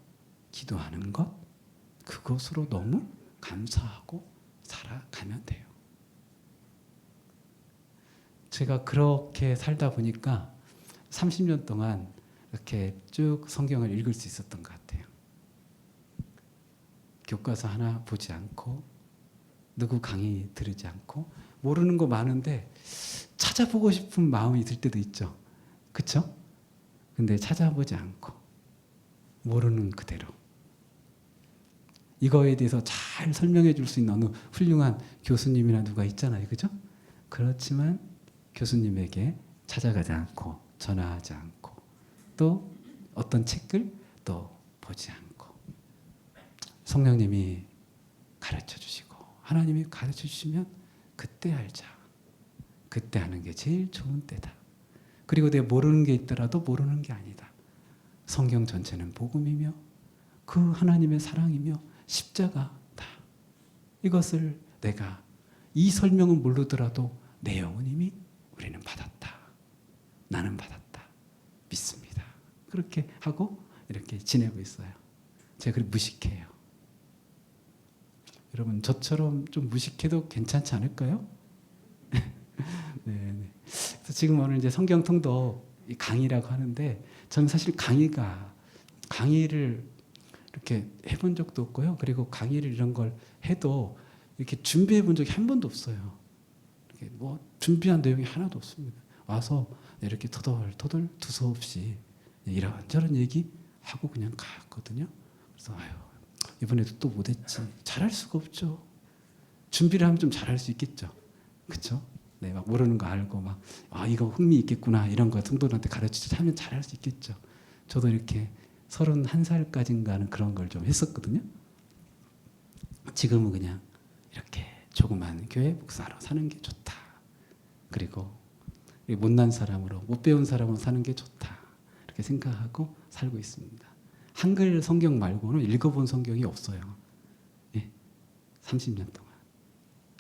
기도하는 것, 그것으로 너무 감사하고 살아가면 돼요. 제가 그렇게 살다 보니까 30년 동안 이렇게 쭉 성경을 읽을 수 있었던 것 같아요. 교과서 하나 보지 않고 누구 강의 들으지 않고 모르는 거 많은데 찾아보고 싶은 마음이 들 때도 있죠. 그렇죠? 근데 찾아보지 않고 모르는 그대로 이거에 대해서 잘 설명해 줄 수 있는 어느 훌륭한 교수님이나 누가 있잖아요. 그죠? 그렇지만 교수님에게 찾아가지 않고 전화하지 않고 또 어떤 책을 또 보지 않고 성령님이 가르쳐 주시고 하나님이 가르쳐 주시면 그때 알자. 그때 하는 게 제일 좋은 때다. 그리고 내가 모르는 게 있더라도 모르는 게 아니다. 성경 전체는 복음이며 그 하나님의 사랑이며 십자가다. 이것을 내가 이 설명은 모르더라도 내 영은 이미 우리는 받았다. 나는 받았다. 믿습니다. 그렇게 하고 이렇게 지내고 있어요. 제가 그렇게 무식해요. 여러분 저처럼 좀 무식해도 괜찮지 않을까요? 네. 그래서 지금 오늘 이제 성경 통독 강의라고 하는데 저는 사실 강의를 이렇게 해본 적도 없고요. 그리고 강의를 이런 걸 해도 이렇게 준비해 본 적이 한 번도 없어요. 이렇게 뭐 준비한 내용이 하나도 없습니다. 와서 이렇게 터덜터덜 두서없이 이런저런 얘기 하고 그냥 갔거든요. 그래서 이번에도 또 못했지. 잘할 수가 없죠. 준비를 하면 좀 잘할 수 있겠죠. 그렇죠? 네, 막 모르는 거 알고 막 이거 흥미 있겠구나 이런 거 성도들한테 가르치자 하면 잘할 수 있겠죠. 저도 이렇게 31살까지인가는 그런 걸 좀 했었거든요. 지금은 그냥 이렇게 조그만 교회 목사로 사는 게 좋다. 그리고 못난 사람으로 못 배운 사람으로 사는 게 좋다. 이렇게 생각하고 살고 있습니다. 한글 성경 말고는 읽어본 성경이 없어요. 예, 30년 동안,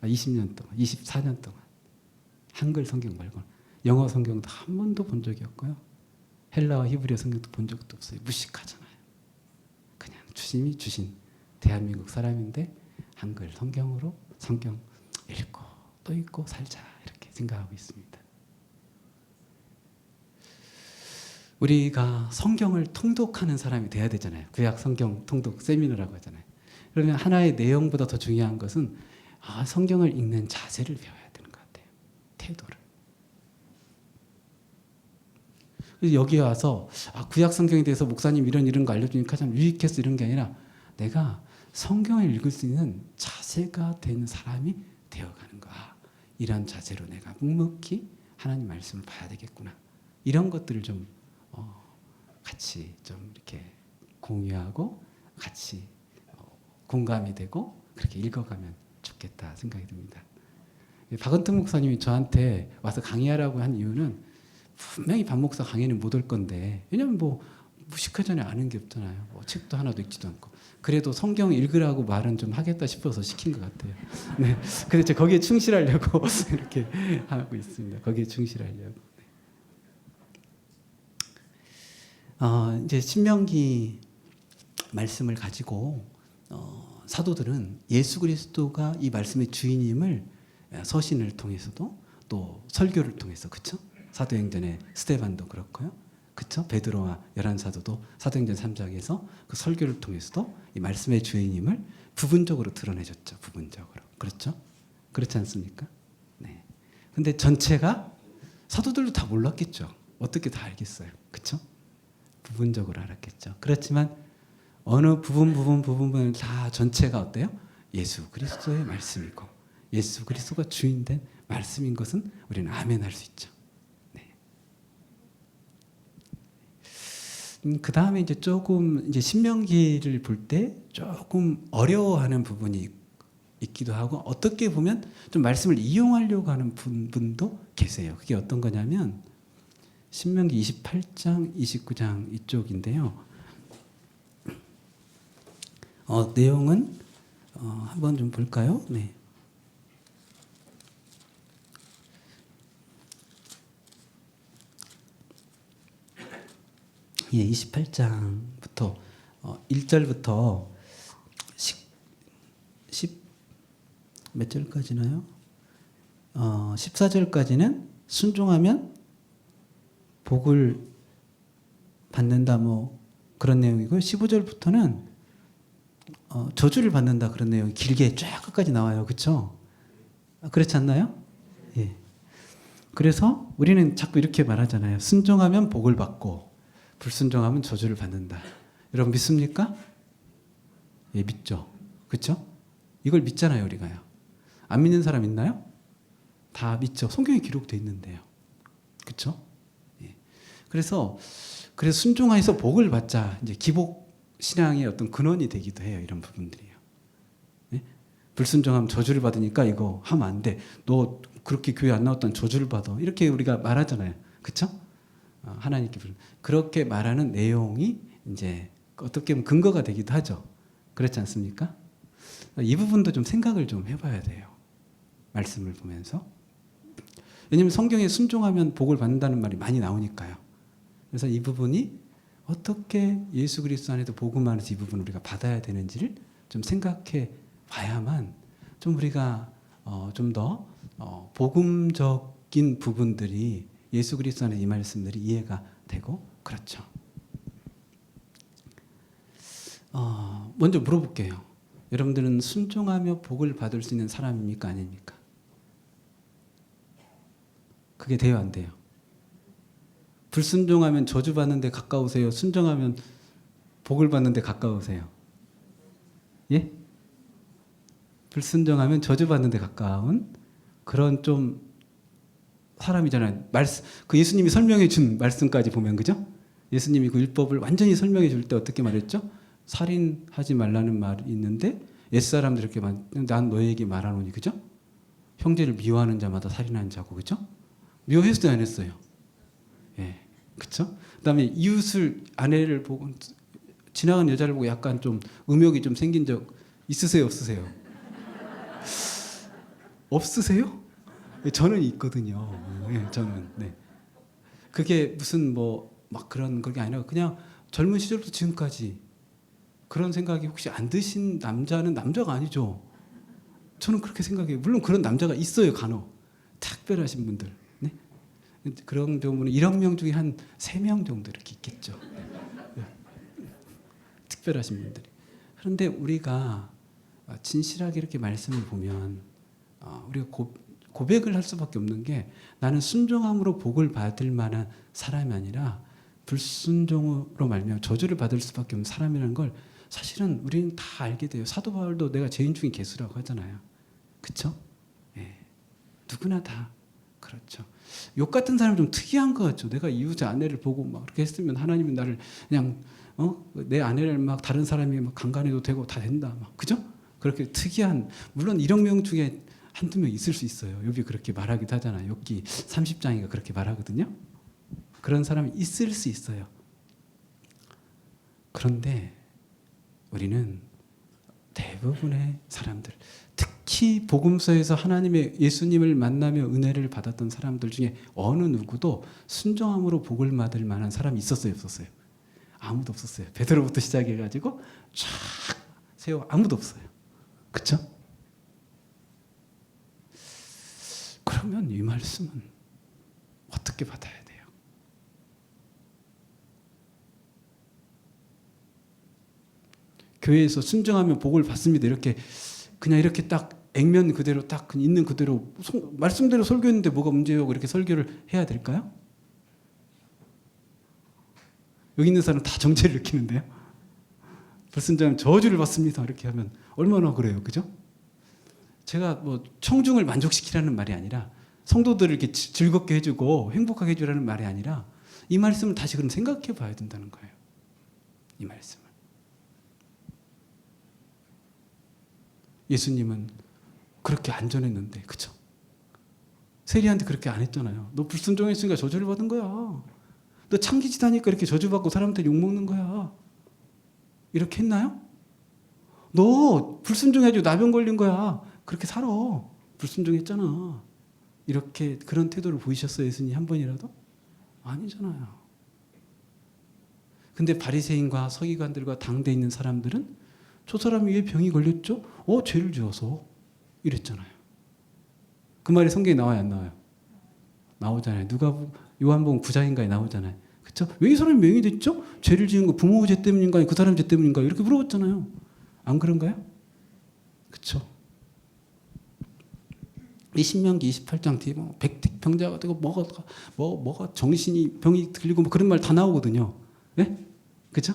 20년 동안, 24년 동안 한글 성경 말고는 영어 성경도 한 번도 본 적이 없고요. 헬라어 히브리어 성경도 본 적도 없어요. 무식하잖아요. 그냥 주님이 주신 대한민국 사람인데 한글 성경으로 성경 읽고 또 읽고 살자 이렇게 생각하고 있습니다. 우리가 성경을 통독하는 사람이 돼야 되잖아요. 구약 성경 통독 세미나라고 하잖아요. 그러면 하나의 내용보다 더 중요한 것은 성경을 읽는 자세를 배워야 되는 것 같아요. 태도를. 그래서 여기 와서 구약 성경에 대해서 목사님 이런 거 알려주니까 참 유익했어 이런 게 아니라 내가 성경을 읽을 수 있는 자세가 된 사람이 되어가는 거야. 이런 자세로 내가 묵묵히 하나님 말씀을 봐야 되겠구나. 이런 것들을 좀 같이 좀 이렇게 공유하고 같이 공감이 되고 그렇게 읽어가면 좋겠다 생각이 듭니다. 박은택 목사님이 저한테 와서 강의하라고 한 이유는 분명히 박 목사 강의는 못 올 건데 왜냐면 뭐 무식하기 전에 아는 게 없잖아요. 뭐 책도 하나도 읽지도 않고 그래도 성경 읽으라고 말은 좀 하겠다 싶어서 시킨 것 같아요. 네, 그래서 제가 거기에 충실하려고 이렇게 하고 있습니다. 거기에 충실하려고. 이제 신명기 말씀을 가지고 사도들은 예수 그리스도가 이 말씀의 주인임을 서신을 통해서도 또 설교를 통해서 그렇죠? 사도행전의 스데반도 그렇고요. 그렇죠? 베드로와 열한 사도도 사도행전 3장에서 그 설교를 통해서도 이 말씀의 주인임을 부분적으로 드러내줬죠. 부분적으로. 그렇죠? 그렇지 않습니까? 네. 근데 전체가 사도들도 다 몰랐겠죠. 어떻게 다 알겠어요. 그렇죠? 부분적으로 알았겠죠. 그렇지만 어느 부분을 다 전체가 어때요? 예수 그리스도의 말씀이고 예수 그리스도가 주인된 말씀인 것은 우리는 아멘 할 수 있죠. 네. 그 다음에 이제 조금 이제 신명기를 볼 때 조금 어려워하는 부분이 있기도 하고 어떻게 보면 좀 말씀을 이용하려고 하는 분도 계세요. 그게 어떤 거냐면 신명기 28장, 29장 이쪽인데요. 내용은 한번 좀 볼까요? 네. 예, 28장부터 1절부터 10 몇 절까지나요? 14절까지는 순종하면 복을 받는다 뭐 그런 내용이고요. 15절부터는 저주를 받는다 그런 내용이 길게 쫙 끝까지 나와요. 그렇죠? 그렇지 않나요? 예. 그래서 우리는 자꾸 이렇게 말하잖아요. 순종하면 복을 받고 불순종하면 저주를 받는다. 여러분 믿습니까? 예, 믿죠. 그렇죠? 이걸 믿잖아요, 우리가요. 안 믿는 사람 있나요? 다 믿죠. 성경에 기록되어 있는데요. 그렇죠? 예. 그래서 순종해서 복을 받자. 이제 기복 신앙의 어떤 근원이 되기도 해요. 이런 부분들이요. 예? 불순종하면 저주를 받으니까 이거 하면 안 돼. 너 그렇게 교회 안 나왔던 저주를 받아. 이렇게 우리가 말하잖아요. 그렇죠? 하나님께 그렇게 말하는 내용이 이제 어떻게 보면 근거가 되기도 하죠. 그렇지 않습니까? 이 부분도 좀 생각을 좀 해봐야 돼요. 말씀을 보면서. 왜냐하면 성경에 순종하면 복을 받는다는 말이 많이 나오니까요. 그래서 이 부분이 어떻게 예수 그리스도 안에도 복음 안에서 이 부분을 우리가 받아야 되는지를 좀 생각해 봐야만 좀 우리가 좀 더 복음적인 부분들이 예수 그리스도 안에 이 말씀들이 이해가 되고 그렇죠. 먼저 물어볼게요. 여러분들은 순종하며 복을 받을 수 있는 사람입니까? 아닙니까? 그게 돼요? 안 돼요? 불순종하면 저주받는 데 가까우세요? 순종하면 복을 받는 데 가까우세요? 예? 불순종하면 저주받는 데 가까운 그런 좀 사람이잖아요. 그 예수님이 설명해 준 말씀까지 보면 그죠? 예수님이 그 율법을 완전히 설명해 줄 때 어떻게 말했죠? 살인하지 말라는 말이 있는데 옛사람들 이렇게 난 너에게 말하노니 그죠? 형제를 미워하는 자마다 살인하는 자고 그죠? 미워했어요 안 했어요? 예, 그렇죠? 그다음에 이웃을 아내를 보고 지나가는 여자를 보고 약간 좀 음욕이 좀 생긴 적 있으세요 없으세요? 없으세요? 저는 있거든요. 예, 저는 네. 그게 무슨 뭐 막 그런 그게 아니라 그냥 젊은 시절부터 지금까지 그런 생각이 혹시 안 드신 남자는 남자가 아니죠. 저는 그렇게 생각해요. 물론 그런 남자가 있어요, 간혹. 특별하신 분들. 네? 그런 경우는 1억 명 중에 한 3명 정도 이렇게 있겠죠. 특별하신 분들이. 그런데 우리가 진실하게 이렇게 말씀을 보면 우리가 고백을 할 수밖에 없는 게 나는 순종함으로 복을 받을 만한 사람이 아니라 불순종으로 말미암아 저주를 받을 수밖에 없는 사람이라는 걸 사실은 우리는 다 알게 돼요. 사도 바울도 내가 죄인 중에 개수라고 하잖아요. 그렇죠? 예. 누구나 다 그렇죠. 욕 같은 사람이 좀 특이한 것 같죠. 내가 이웃의 아내를 보고 막 그렇게 했으면 하나님은 나를 그냥 내 아내를 막 다른 사람이 막 강간해도 되고 다 된다. 막 그죠? 그렇게 특이한 물론 1억 명 중에 한두 명 있을 수 있어요. 욥이 그렇게 말하기도 하잖아요. 욥기 30장이가 그렇게 말하거든요. 그런 사람이 있을 수 있어요. 그런데 우리는 대부분의 사람들, 특히 복음서에서 하나님의 예수님을 만나며 은혜를 받았던 사람들 중에 어느 누구도 순종함으로 복을 받을 만한 사람이 있었어요, 없었어요? 아무도 없었어요. 베드로부터 시작해가지고 쫙 세워 아무도 없어요. 그렇죠? 그러면 이 말씀은 어떻게 받아야 돼요? 교회에서 순종하면 복을 받습니다. 이렇게 그냥 이렇게 딱 액면 그대로 딱 있는 그대로 말씀대로 설교했는데 뭐가 문제요? 이렇게 설교를 해야 될까요? 여기 있는 사람 다 정죄를 느끼는데요. 불순종하면 저주를 받습니다. 이렇게 하면 얼마나 그래요, 그죠? 제가 뭐 청중을 만족시키라는 말이 아니라 성도들을 이렇게 즐겁게 해주고 행복하게 해주라는 말이 아니라 이 말씀을 다시 그럼 생각해 봐야 된다는 거예요. 이 말씀을. 예수님은 그렇게 안 전했는데, 그쵸? 세리한테 그렇게 안 했잖아요. 너 불순종했으니까 저주를 받은 거야. 너 창기짓 하니까 이렇게 저주받고 사람한테 욕먹는 거야. 이렇게 했나요? 너 불순종해가지고 나병 걸린 거야. 그렇게 살아. 불순종했잖아. 이렇게 그런 태도를 보이셨어요, 예수님 한 번이라도? 아니잖아요. 근데 바리새인과 서기관들과 당대에 있는 사람들은 저 사람이 왜 병이 걸렸죠? 죄를 지어서 이랬잖아요. 그 말이 성경에 나와요, 안 나와요? 나오잖아요. 요한복음 9장인가에 나오잖아요. 그렇죠? 왜 이 사람이 병이 됐죠? 죄를 지은 거 부모 죄 때문인가요? 그 사람 죄 때문인가요? 이렇게 물어봤잖아요. 안 그런가요? 그렇죠? 이 신명기 28장 뒤에 뭐 백택병자가 되고 뭐가 정신이 병이 들리고 뭐 그런 말 다 나오거든요. 네? 그렇죠?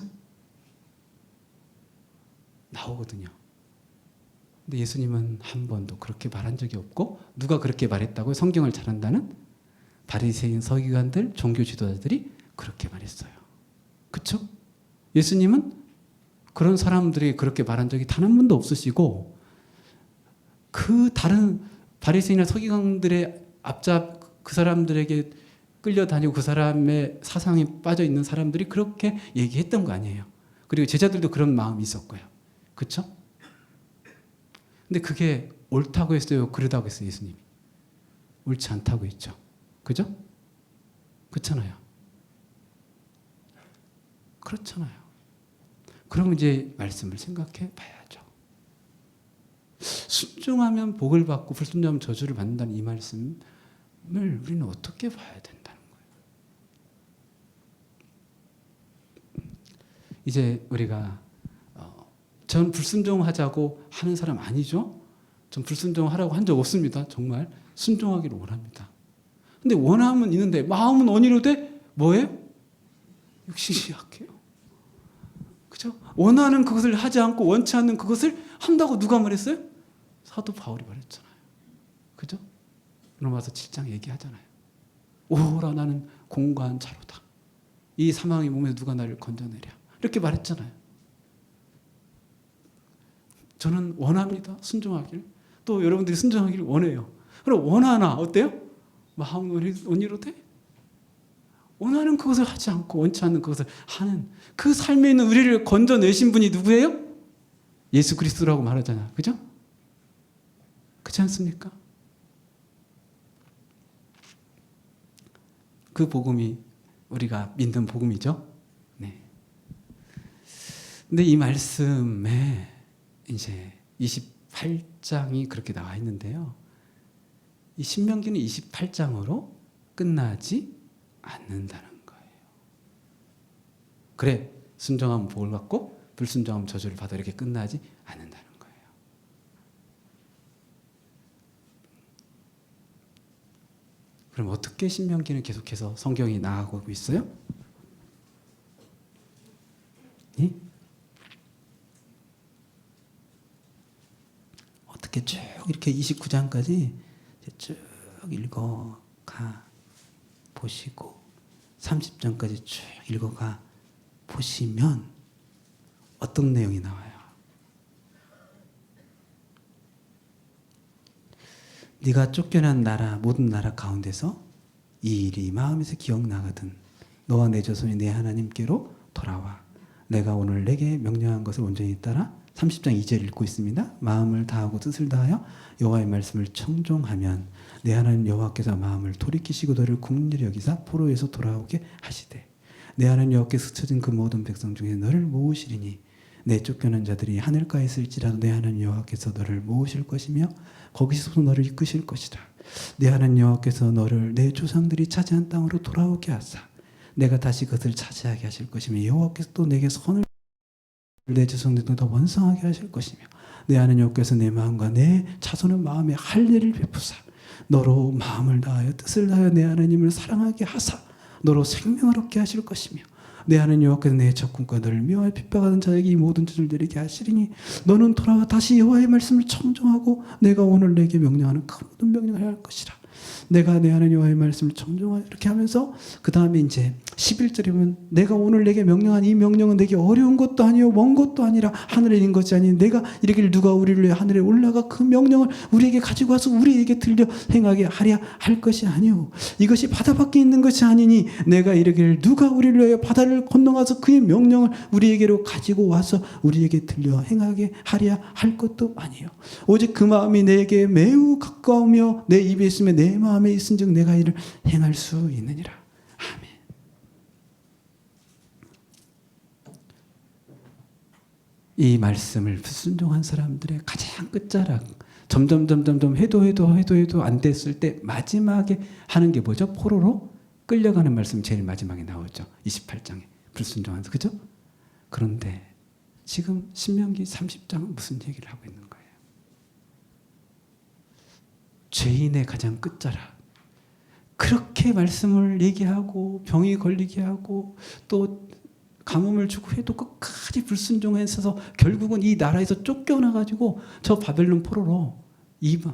나오거든요. 근데 예수님은 한 번도 그렇게 말한 적이 없고 누가 그렇게 말했다고요? 성경을 잘 안다는 바리새인 서기관들, 종교 지도자들이 그렇게 말했어요. 그렇죠? 예수님은 그런 사람들이 그렇게 말한 적이 단 한 번도 없으시고 그 다른 바리새인이나 서기관들의 앞잡 그 사람들에게 끌려다니고 그 사람의 사상에 빠져 있는 사람들이 그렇게 얘기했던 거 아니에요. 그리고 제자들도 그런 마음이 있었고요. 그렇죠? 근데 그게 옳다고 했어요? 그러다고 했어요, 예수님이? 옳지 않다고 했죠. 그죠? 그렇잖아요. 그렇잖아요. 그럼 이제 말씀을 생각해 봐야죠. 순종하면 복을 받고 불순종하면 저주를 받는다는 이 말씀을 우리는 어떻게 봐야 된다는 거예요. 이제 우리가 전 불순종하자고 하는 사람 아니죠? 전 불순종하라고 한 적 없습니다. 정말 순종하기를 원합니다. 근데 원함은 있는데 마음은 원이로되 뭐예요? 역시 약해요. 그죠? 원하는 그것을 하지 않고 원치 않는 그것을 한다고 누가 말했어요? 사도 바울이 말했잖아요. 그죠? 로마서 7장 얘기하잖아요. 오라 나는 공고한 자로다. 이 사망의 몸에서 누가 나를 건져내랴. 이렇게 말했잖아요. 저는 원합니다. 순종하길. 또 여러분들이 순종하기를 원해요. 그럼 원하나 어때요? 마음은 원이로되 원하는 그것을 하지 않고 원치 않는 그것을 하는 그 삶에 있는 우리를 건져내신 분이 누구예요? 예수 그리스도라고 말하잖아요. 그죠? 그렇지 않습니까? 그 복음이 우리가 믿는 복음이죠. 네. 근데 이 말씀에 이제 28장이 그렇게 나와 있는데요. 이 신명기는 28장으로 끝나지 않는다는 거예요. 그래, 순종하면 복을 받고 불순종하면 저주를 받아, 이렇게 끝나지 않는다는 거예요. 그럼 어떻게 신명기는 계속해서 성경이 나아가고 있어요? 예? 어떻게 쭉 이렇게 29장까지 쭉 읽어가 보시고 30장까지 쭉 읽어가 보시면 어떤 내용이 나와요? 네가 쫓겨난 나라 모든 나라 가운데서 이 일이 마음에서 기억나거든 너와 내 자손이 내 하나님께로 돌아와 내가 오늘 내게 명령한 것을 온전히 따라 30장 2절 읽고 있습니다. 마음을 다하고 뜻을 다하여 여호와의 말씀을 청종하면 내 하나님 여호와께서 마음을 돌이키시고 너를 긍휼히 여기사 포로에서 돌아오게 하시되 내 하나님 여호와께서 스쳐진 그 모든 백성 중에 너를 모으시리니 내 쫓겨난 자들이 하늘가에 있을지라도 내 하나님 여호와께서 너를 모으실 것이며 거기서 너를 이끄실 것이라. 내 하나님 여호와께서 너를 내 조상들이 차지한 땅으로 돌아오게 하사 내가 다시 그것을 차지하게 하실 것이며 여호와께서 또 내게 선을 내 자손들도 더 번성하게 하실 것이며 내 하나님 여호와께서 내 마음과 내 자손의 마음에 할례를 베푸사 너로 마음을 다하여 뜻을 다하여 내 하나님을 사랑하게 하사 너로 생명을 얻게 하실 것이며 내 하나님 여호와께서 내 적군과 너를 미워하여 핍박하는 자에게 이 모든 짓을 내리게 하시리니 너는 돌아와 다시 여호와의 말씀을 청종하고 내가 오늘 내게 명령하는 그 모든 명령을 해야 할 것이라. 내가 내 하나님 여호와의 말씀을 청종하여 이렇게 하면서 그 다음에 이제 11절이면 내가 오늘 내게 명령한 이 명령은 내게 어려운 것도 아니요 먼 것도 아니라 하늘에 있는 것이 아닌 내가 이르기를 누가 우리를 위해 하늘에 올라가 그 명령을 우리에게 가지고 와서 우리에게 들려 행하게 하려 할 것이 아니요 이것이 바다 밖에 있는 것이 아니니 내가 이르기를 누가 우리를 위하여 바다를 건너가서 그의 명령을 우리에게로 가지고 와서 우리에게 들려 행하게 하려 할 것도 아니요 오직 그 마음이 내게 매우 가까우며 내 입에 있으며 내 마음에 있은즉 내가 이를 행할 수 있느니라. 아멘. 이 말씀을 순종한 사람들의 가장 끝자락 점점 해도 안 됐을 때 마지막에 하는 게 뭐죠? 포로로 끌려가는 말씀 제일 마지막에 나오죠. 28장에 불순종한 그죠? 그런데 지금 신명기 30장은 무슨 얘기를 하고 있는 거예요? 죄인의 가장 끝자락 그렇게 말씀을 얘기하고 병이 걸리게 하고 또 가뭄을 주고 해도 끝까지 불순종해서 결국은 이 나라에서 쫓겨나가지고 저 바벨론 포로로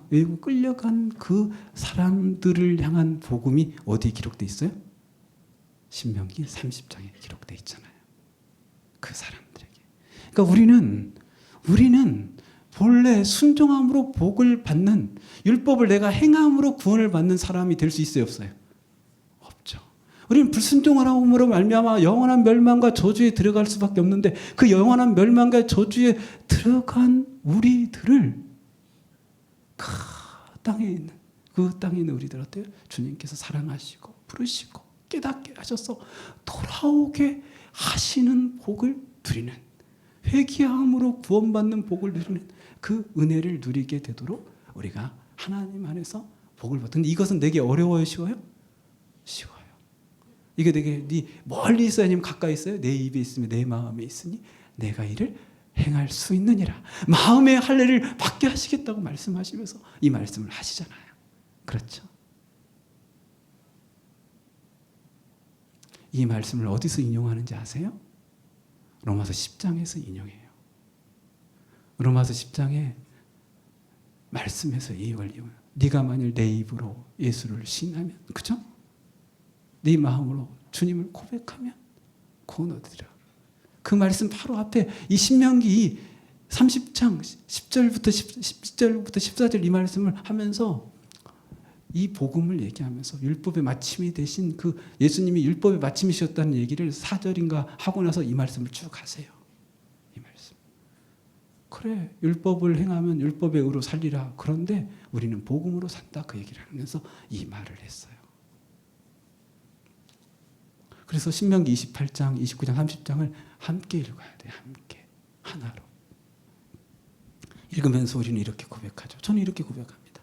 외국 끌려간 그 사람들을 향한 복음이 어디에 기록되어 있어요? 신명기 30장에 기록되어 있잖아요. 그 사람들에게. 그러니까 우리는 본래 순종함으로 복을 받는 율법을 내가 행함으로 구원을 받는 사람이 될 수 있어요, 없어요? 없죠. 우리는 불순종함으로 말미암아 영원한 멸망과 저주에 들어갈 수밖에 없는데 그 영원한 멸망과 저주에 들어간 우리들을 그 땅에 있는 우리들 어때요? 주님께서 사랑하시고 부르시고 깨닫게 하셔서 돌아오게 하시는 복을 누리는 회개함으로 구원받는 복을 누리는 그 은혜를 누리게 되도록 우리가 하나님 안에서 복을 받는 이것은 내게 어려워요? 쉬워요? 쉬워요. 이게 내게 멀리 있어야 아니면 가까이 있어요? 내 입에 있으면 내 마음에 있으니 내가 이를 행할 수 있느니라. 마음의 할례를 받게 하시겠다고 말씀하시면서 이 말씀을 하시잖아요. 그렇죠? 이 말씀을 어디서 인용하는지 아세요? 로마서 10장에서 인용해요. 로마서 10장에 말씀에서 이걸 이용해요. 네가 만일 내 입으로 예수를 신하면, 그죠? 네 마음으로 주님을 고백하면 구원 얻으리라. 그 말씀 바로 앞에 이 신명기 30장 10절부터 14절 이 말씀을 하면서 이 복음을 얘기하면서 율법의 마침이 되신 그 예수님이 율법의 마침이셨다는 얘기를 4절인가 하고 나서 이 말씀을 쭉 하세요. 이 말씀. 그래, 율법을 행하면 율법의 의로 살리라. 그런데 우리는 복음으로 산다. 그 얘기를 하면서 이 말을 했어요. 그래서 신명기 28장, 29장, 30장을 함께 읽어야 돼요. 함께. 하나로. 읽으면서 우리는 이렇게 고백하죠. 저는 이렇게 고백합니다.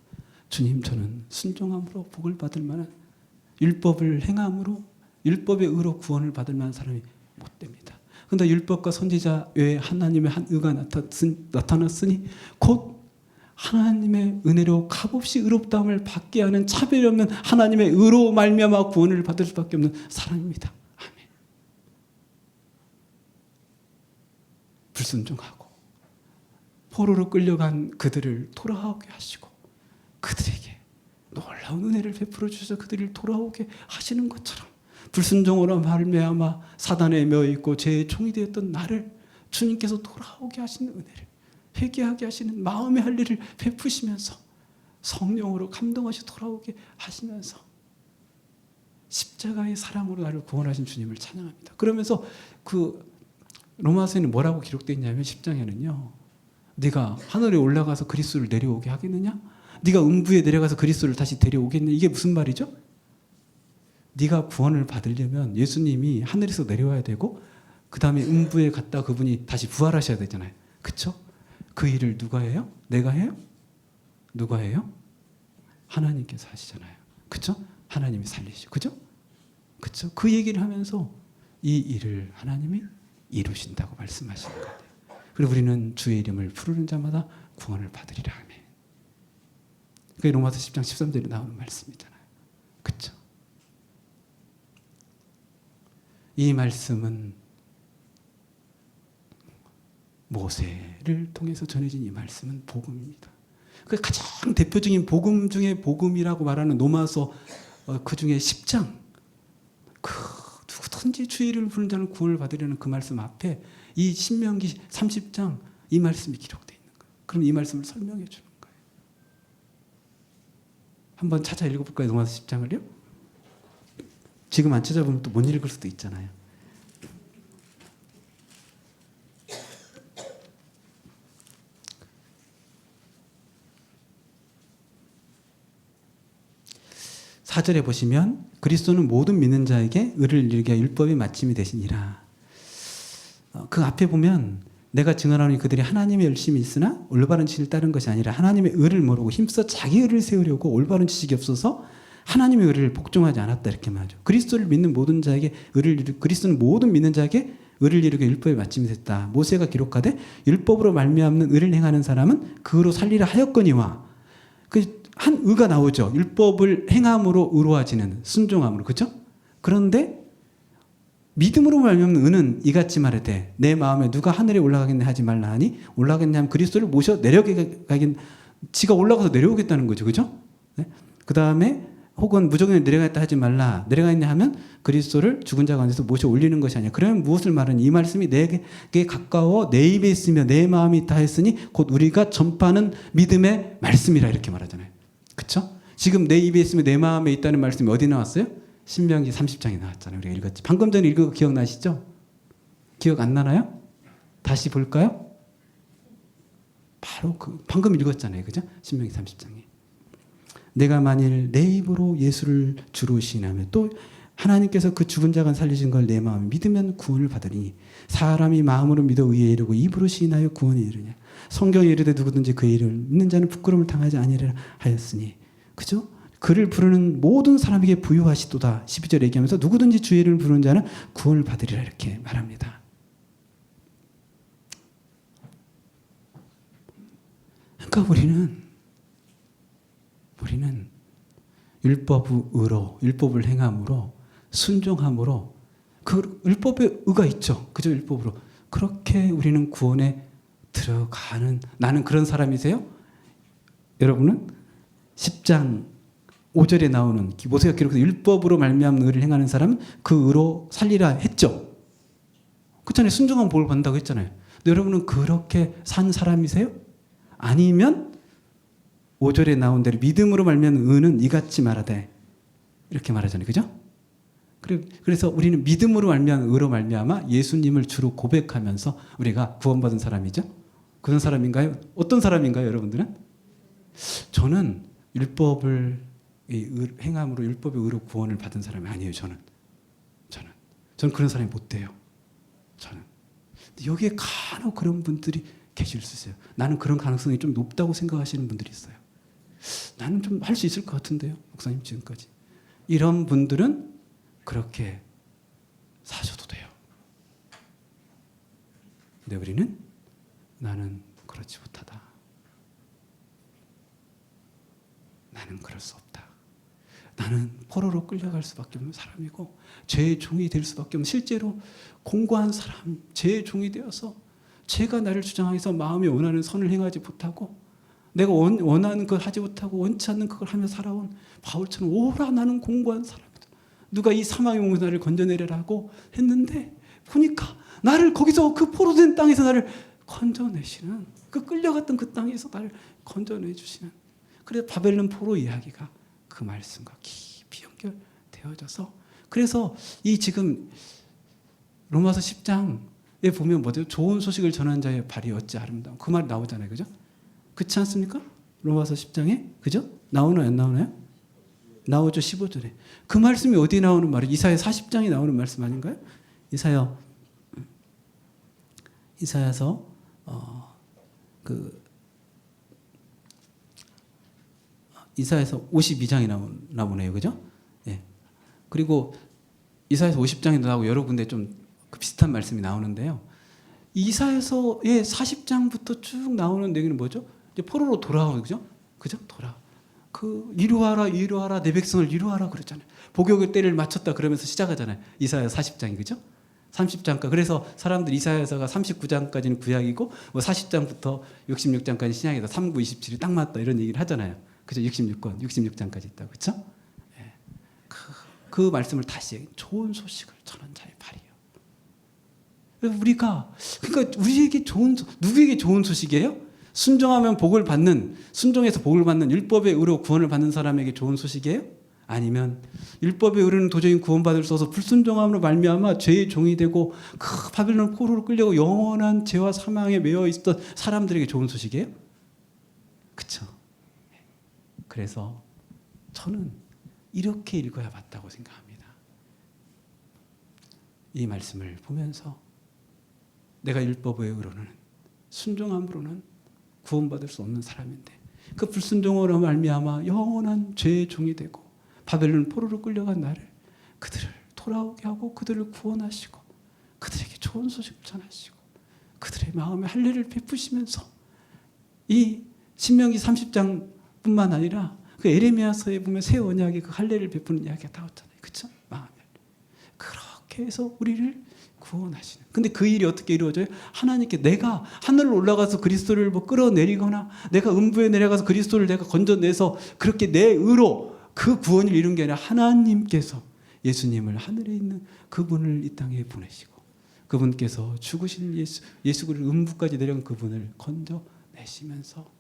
주님, 저는 순종함으로 복을 받을 만한, 율법을 행함으로 율법의 의로 구원을 받을 만한 사람이 못 됩니다. 그런데 율법과 선지자 외에 하나님의 한 의가 나타났으니 곧 하나님의 은혜로 값없이 의롭다함을 받게 하는 차별이 없는 하나님의 의로 말미암아 구원을 받을 수밖에 없는 사람입니다. 아멘. 불순종하고 포로로 끌려간 그들을 돌아오게 하시고 그들에게 놀라운 은혜를 베풀어 주셔서 그들을 돌아오게 하시는 것처럼 불순종으로 말미암아 사단에 매어 있고 죄의 총이 되었던 나를 주님께서 돌아오게 하시는 은혜를, 회개하게 하시는 마음의 할 일을 베푸시면서 성령으로 감동하시 돌아오게 하시면서 십자가의 사랑으로 나를 구원하신 주님을 찬양합니다. 그러면서 그 로마서에는 뭐라고 기록되어 있냐면 10장에는요. 네가 하늘에 올라가서 그리스도를 내려오게 하겠느냐? 네가 음부에 내려가서 그리스도를 다시 데려오겠느냐? 이게 무슨 말이죠? 네가 구원을 받으려면 예수님이 하늘에서 내려와야 되고 그 다음에 음부에 갔다 그분이 다시 부활하셔야 되잖아요. 그렇죠? 그 일을 누가 해요? 내가 해요? 누가 해요? 하나님께서 하시잖아요. 그렇죠? 하나님이 살리시죠. 그렇죠? 그렇죠? 그 얘기를 하면서 이 일을 하나님이 이루신다고 말씀하시는 거예요. 그리고 우리는 주의 이름을 부르는 자마다 구원을 받으리라. 아멘. 그게 로마서 10장 13절에 나오는 말씀이잖아요. 그렇죠? 이 말씀은 모세를 통해서 전해진 이 말씀은 복음입니다. 그 가장 대표적인 복음 중에 복음이라고 말하는 로마서 그 중에 10장, 그 누구든지 주의 이름을 부르는 자는 구원을 받으려는 그 말씀 앞에 이 신명기 30장 이 말씀이 기록되어 있는 거예요. 그럼 이 말씀을 설명해 주는 거예요. 한번 찾아 읽어볼까요? 로마서 10장을요? 지금 안 찾아보면 또 못 읽을 수도 있잖아요. 사절에 보시면 그리스도는 모든 믿는 자에게 의를 이루게 율법의 마침이 되시니라. 그 앞에 보면 내가 증언하노니 그들이 하나님의 열심이 있으나 올바른 지식을 따른 것이 아니라 하나님의 의를 모르고 힘써 자기 의를 세우려고 올바른 지식이 없어서 하나님의 의를 복종하지 않았다 이렇게 말하죠. 그리스도를 믿는 모든 자에게 그리스도는 모든 믿는 자에게 의를 이루게 율법의 마침이 됐다. 모세가 기록하되 율법으로 말미암는 의를 행하는 사람은 그 의로 살리라 하였거니와 그 한 의가 나오죠. 율법을 행함으로 의로워지는 순종함으로. 그렇죠? 그런데 믿음으로 말미암는 의는 이같이 말하되 내 마음에 누가 하늘에 올라가겠냐 하지 말라 하니 올라가겠냐 하면 그리스도를 모셔 내려가긴 지가 올라가서 내려오겠다는 거죠. 그렇죠? 네? 그 다음에 혹은 무조건 내려가겠다 하지 말라. 내려가겠냐 하면 그리스도를 죽은 자 가운데서 모셔 올리는 것이 아니야. 그러면 무엇을 말하니? 이 말씀이 내게 가까워 내 입에 있으며 내 마음이 있다 했으니 곧 우리가 전파하는 믿음의 말씀이라 이렇게 말하잖아요. 그렇죠? 지금 내 입에 있으면 내 마음에 있다는 말씀이 어디 나왔어요? 신명기 30장에 나왔잖아요. 우리가 읽었지. 방금 전에 읽은 거 기억나시죠? 기억 안 나나요? 다시 볼까요? 바로 방금 읽었잖아요. 그죠? 신명기 30장에. 내가 만일 내 입으로 예수를 주로 시인하면 또 하나님께서 그 죽은 자가 살리신 걸 내 마음에 믿으면 구원을 받으리니 사람이 마음으로 믿어 의에 이르고 입으로 시인하여 구원에 이르냐. 성경에 이르되 누구든지 그 이름을 믿는 자는 부끄러움을 당하지 아니하리라 하였으니. 그죠? 그를 부르는 모든 사람에게 부유하시도다. 12절 얘기하면서 누구든지 주의 이름을 부르는 자는 구원을 받으리라 이렇게 말합니다. 그러니까 우리는 율법으로 율법을 행함으로 순종함으로 그 율법의 의가 있죠. 그죠? 율법으로 그렇게 우리는 구원에 들어가는 나는 그런 사람이세요? 여러분은 10장 5절에 나오는 모세가 기록해서 율법으로 말미암는 의를 행하는 사람은 그 의로 살리라 했죠. 그렇잖아요. 순종하면 복을 받는다고 했잖아요. 근데 여러분은 그렇게 산 사람이세요? 아니면 5절에 나온 대로 믿음으로 말미암는 의는 이같이 말하되 이렇게 말하잖아요. 그죠? 그래서 우리는 믿음으로 말미암는 의로 말미암아 예수님을 주로 고백하면서 우리가 구원받은 사람이죠. 그런 사람인가요? 어떤 사람인가요, 여러분들은? 저는 율법을 행함으로 율법의 의로 구원을 받은 사람이 아니에요. 저는 그런 사람이 못 돼요. 저는. 여기에 간혹 그런 분들이 계실 수 있어요. 나는 그런 가능성이 좀 높다고 생각하시는 분들이 있어요. 나는 좀 할 수 있을 것 같은데요, 목사님 지금까지. 이런 분들은 그렇게 사셔도 돼요. 근데 우리는 나는 그렇지 못하다. 나는 그럴 수 없다. 나는 포로로 끌려갈 수밖에 없는 사람이고 죄의 종이 될 수밖에 없는, 실제로 공고한 사람, 죄의 종이 되어서 죄가 나를 주장해서 마음이 원하는 선을 행하지 못하고 내가 원하는 걸 하지 못하고 원치 않는 그걸 하며 살아온 바울처럼 오라 나는 공고한 사람이다. 누가 이 사망의 몸에서 나를 건져내려고 했는데 보니까 나를 거기서 그 포로된 땅에서 나를 건져내시는, 그 끌려갔던 그 땅에서 나를 건져내주시는, 그래서 바벨론 포로 이야기가 그 말씀과 깊이 연결되어져서, 그래서 이 지금 로마서 10장에 보면 뭐죠? 좋은 소식을 전하는 자의 발이 어찌 아름다워. 그 말 나오잖아요. 그죠? 그렇지 않습니까? 로마서 10장에. 그죠? 나오나요? 안 나오나요? 나오죠. 15절에. 그 말씀이 어디 나오는 말이에요? 이사야 40장에 나오는 말씀 아닌가요? 이사야서 이사야서 52장에 나오네요. 그죠? 예. 그리고 이사야서 50장에도 나오고 여러 군데 좀 비슷한 말씀이 나오는데요. 이사야서의 40장부터 쭉 나오는 내용은 뭐죠? 이제 포로로 돌아오죠. 그죠? 그죠? 이루하라 내 백성을 이루하라 그랬잖아요. 복역의 때를 맞췄다 그러면서 시작하잖아요. 이사야 40장이. 그죠? 30장까지. 그래서 사람들 이사야서가 39장까지는 구약이고 뭐 40장부터 66장까지 신약이다. 3, 9, 27이 딱 맞다 이런 얘기를 하잖아요. 그죠? 66장까지 있다. 그렇죠? 예. 그 말씀을 다시 좋은 소식을 전한 자의 발이에요. 그러니까 우리에게 누구에게 좋은 소식이에요? 순종하면 복을 받는, 순종해서 복을 받는 율법의 의로 구원을 받는 사람에게 좋은 소식이에요? 아니면 율법의 의로는 도저히 구원받을 수 없어서 불순종함으로 말미암아 죄의 종이 되고 그 바벨론 포로로 끌려고 영원한 죄와 사망에 매여 있었던 사람들에게 좋은 소식이에요? 그렇죠? 그래서 저는 이렇게 읽어야 맞다고 생각합니다. 이 말씀을 보면서 내가 율법의 의로는, 순종함으로는 구원받을 수 없는 사람인데 그 불순종으로 말미암아 영원한 죄의 종이 되고 바벨론 포로로 끌려간 나를, 그들을 돌아오게 하고 그들을 구원하시고 그들에게 좋은 소식을 전하시고 그들의 마음에 할례를 베푸시면서 이 신명기 30장뿐만 아니라 그 에레미야서에 보면 새 언약의 그 할례를 베푸는 이야기가 나왔잖아요. 그렇죠? 마음에 그렇게 해서 우리를 구원하시는. 근데 그 일이 어떻게 이루어져요? 하나님께 내가 하늘로 올라가서 그리스도를 끌어내리거나 내가 음부에 내려가서 그리스도를 내가 건져내서 그렇게 내 의로 그 구원을 이룬 게 아니라 하나님께서 예수님을 하늘에 있는 그분을 이 땅에 보내시고 그분께서 죽으신 예수 그리스도 음부까지 내려간 그분을 건져내시면서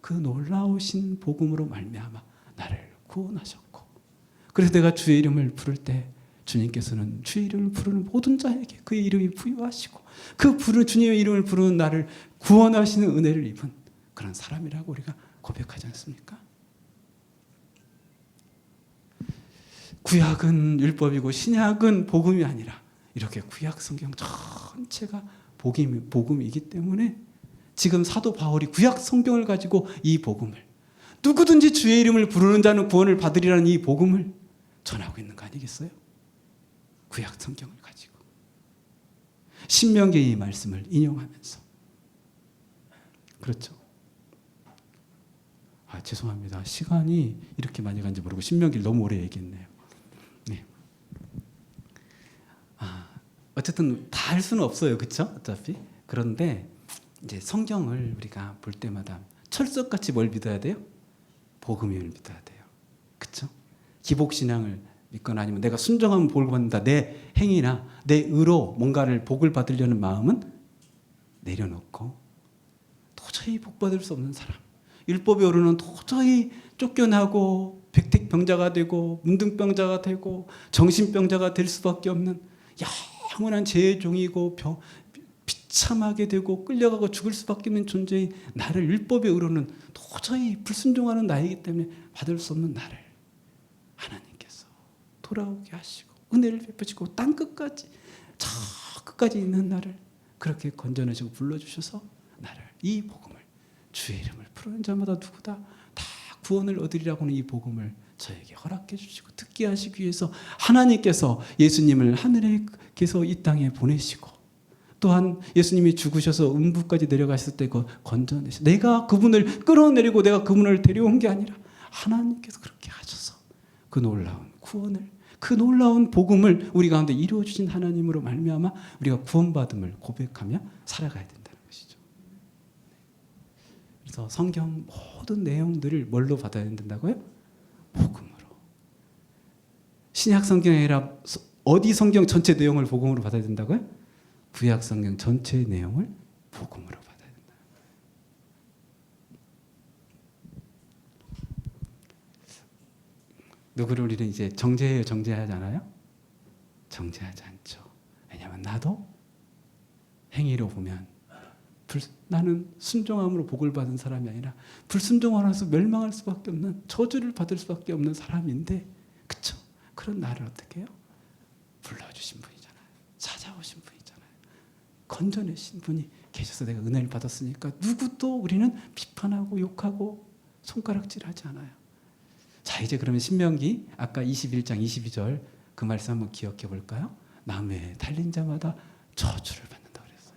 그 놀라우신 복음으로 말미암아 나를 구원하셨고, 그래서 내가 주의 이름을 부를 때 주님께서는 주의 이름을 부르는 모든 자에게 그의 이름이 부여하시고 그 주님의 이름을 부르는 나를 구원하시는 은혜를 입은 그런 사람이라고 우리가 고백하지 않습니까? 구약은 율법이고 신약은 복음이 아니라 이렇게 구약 성경 전체가 복음이기 때문에 지금 사도 바울이 구약 성경을 가지고 이 복음을, 누구든지 주의 이름을 부르는 자는 구원을 받으리라는 이 복음을 전하고 있는 거 아니겠어요? 구약 성경을 가지고 신명기의 이 말씀을 인용하면서. 그렇죠? 죄송합니다. 시간이 이렇게 많이 간지 모르고 신명기를 너무 오래 얘기했네요. 네. 어쨌든 다 할 수는 없어요. 그렇죠? 어차피. 그런데 이제 성경을 우리가 볼 때마다 철석같이 뭘 믿어야 돼요? 복음을 믿어야 돼요. 그렇죠? 기복신앙을 믿거나 아니면 내가 순종하면 복을 받는다. 내 행위나 내 의로 뭔가를 복을 받으려는 마음은 내려놓고 도저히 복 받을 수 없는 사람, 율법의 의로는 도저히 쫓겨나고 백택병자가 되고 문둥병자가 되고 정신병자가 될 수밖에 없는 영원한 죄의 종이고 비참하게 되고 끌려가고 죽을 수밖에 없는 존재인 나를, 율법의 의로는 도저히 불순종하는 나이기 때문에 받을 수 없는 나를 하나님께서 돌아오게 하시고 은혜를 베푸시고 땅 끝까지, 저 끝까지 있는 나를 그렇게 건져내시고 불러주셔서 나를 이 복음을, 주의 이름을 부르는 자마다 누구다 다 구원을 얻으리라고 하는 이 복음을 저에게 허락해 주시고 듣게 하시기 위해서 하나님께서 예수님을 하늘에서 이 땅에 보내시고, 또한 예수님이 죽으셔서 음부까지 내려가셨을 때 그 건져내시, 내가 그분을 끌어내리고 내가 그분을 데려온 게 아니라 하나님께서 그렇게 하셔서 그 놀라운 구원을, 그 놀라운 복음을 우리 가운데 이루어 주신 하나님으로 말미암아 우리가 구원받음을 고백하며 살아가야 된다는 것이죠. 그래서 성경 모든 내용들을 뭘로 받아야 된다고요? 복음으로. 신약 성경이 아니라 어디 성경 전체 내용을 복음으로 받아야 된다고요? 구약 성경 전체 내용을 복음으로 받아야 된다. 누구를 우리는 이제 정죄해요, 정죄하지 않아요? 정죄하지 않죠. 왜냐하면 나도 행위로 보면 나는 순종함으로 복을 받은 사람이 아니라 불순종하면서 멸망할 수밖에 없는, 저주를 받을 수밖에 없는 사람인데, 그쵸? 그런 나를 어떻게 해요? 불러주신 분이잖아요. 찾아오신 분이잖아요. 건져내신 분이 계셔서 내가 은혜를 받았으니까 누구도 우리는 비판하고 욕하고 손가락질하지 않아요. 자, 이제 그러면 신명기 아까 21장 22절 그 말씀 한번 기억해 볼까요? 나무에 달린 자마다 저주를 받는다 그랬어요.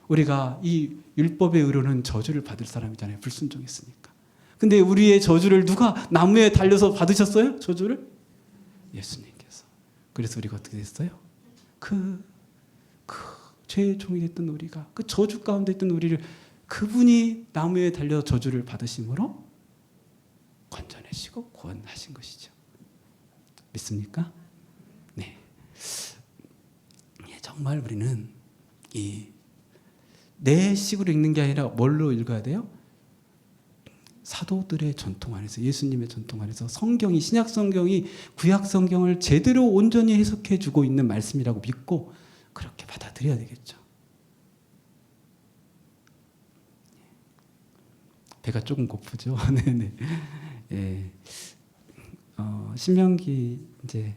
우리가 이 율법의 의로는 저주를 받을 사람이잖아요. 불순종했으니까. 근데 우리의 저주를 누가 나무에 달려서 받으셨어요? 저주를? 예수님께서. 그래서 우리가 어떻게 됐어요? 그 죄의 종이 됐던 우리가, 그 저주 가운데 있던 우리를 그분이 나무에 달려 저주를 받으심으로 건져내시고 구원하신 것이죠. 믿습니까? 네. 정말 우리는 내 식으로 읽는 게 아니라 뭘로 읽어야 돼요? 사도들의 전통 안에서, 예수님의 전통 안에서 성경이, 신약 성경이 구약 성경을 제대로 온전히 해석해 주고 있는 말씀이라고 믿고 그렇게 받아들여야 되겠죠. 배가 조금 고프죠. 네네. 예. 신명기 이제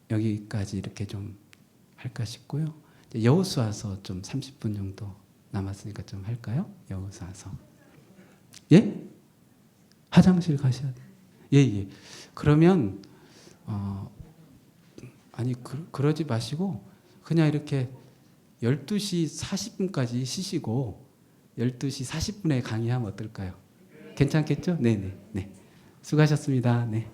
여기까지 이렇게 좀 할까 싶고요. 여호수아서 좀 30분 정도 남았으니까 좀 할까요? 여호수아서. 예? 화장실 가셔야 돼. 예. 그러면 아니 그러지 마시고 그냥 이렇게 12시 40분까지 쉬시고 12시 40분에 강의하면 어떨까요? 괜찮겠죠? 네네. 네. 수고하셨습니다. 네.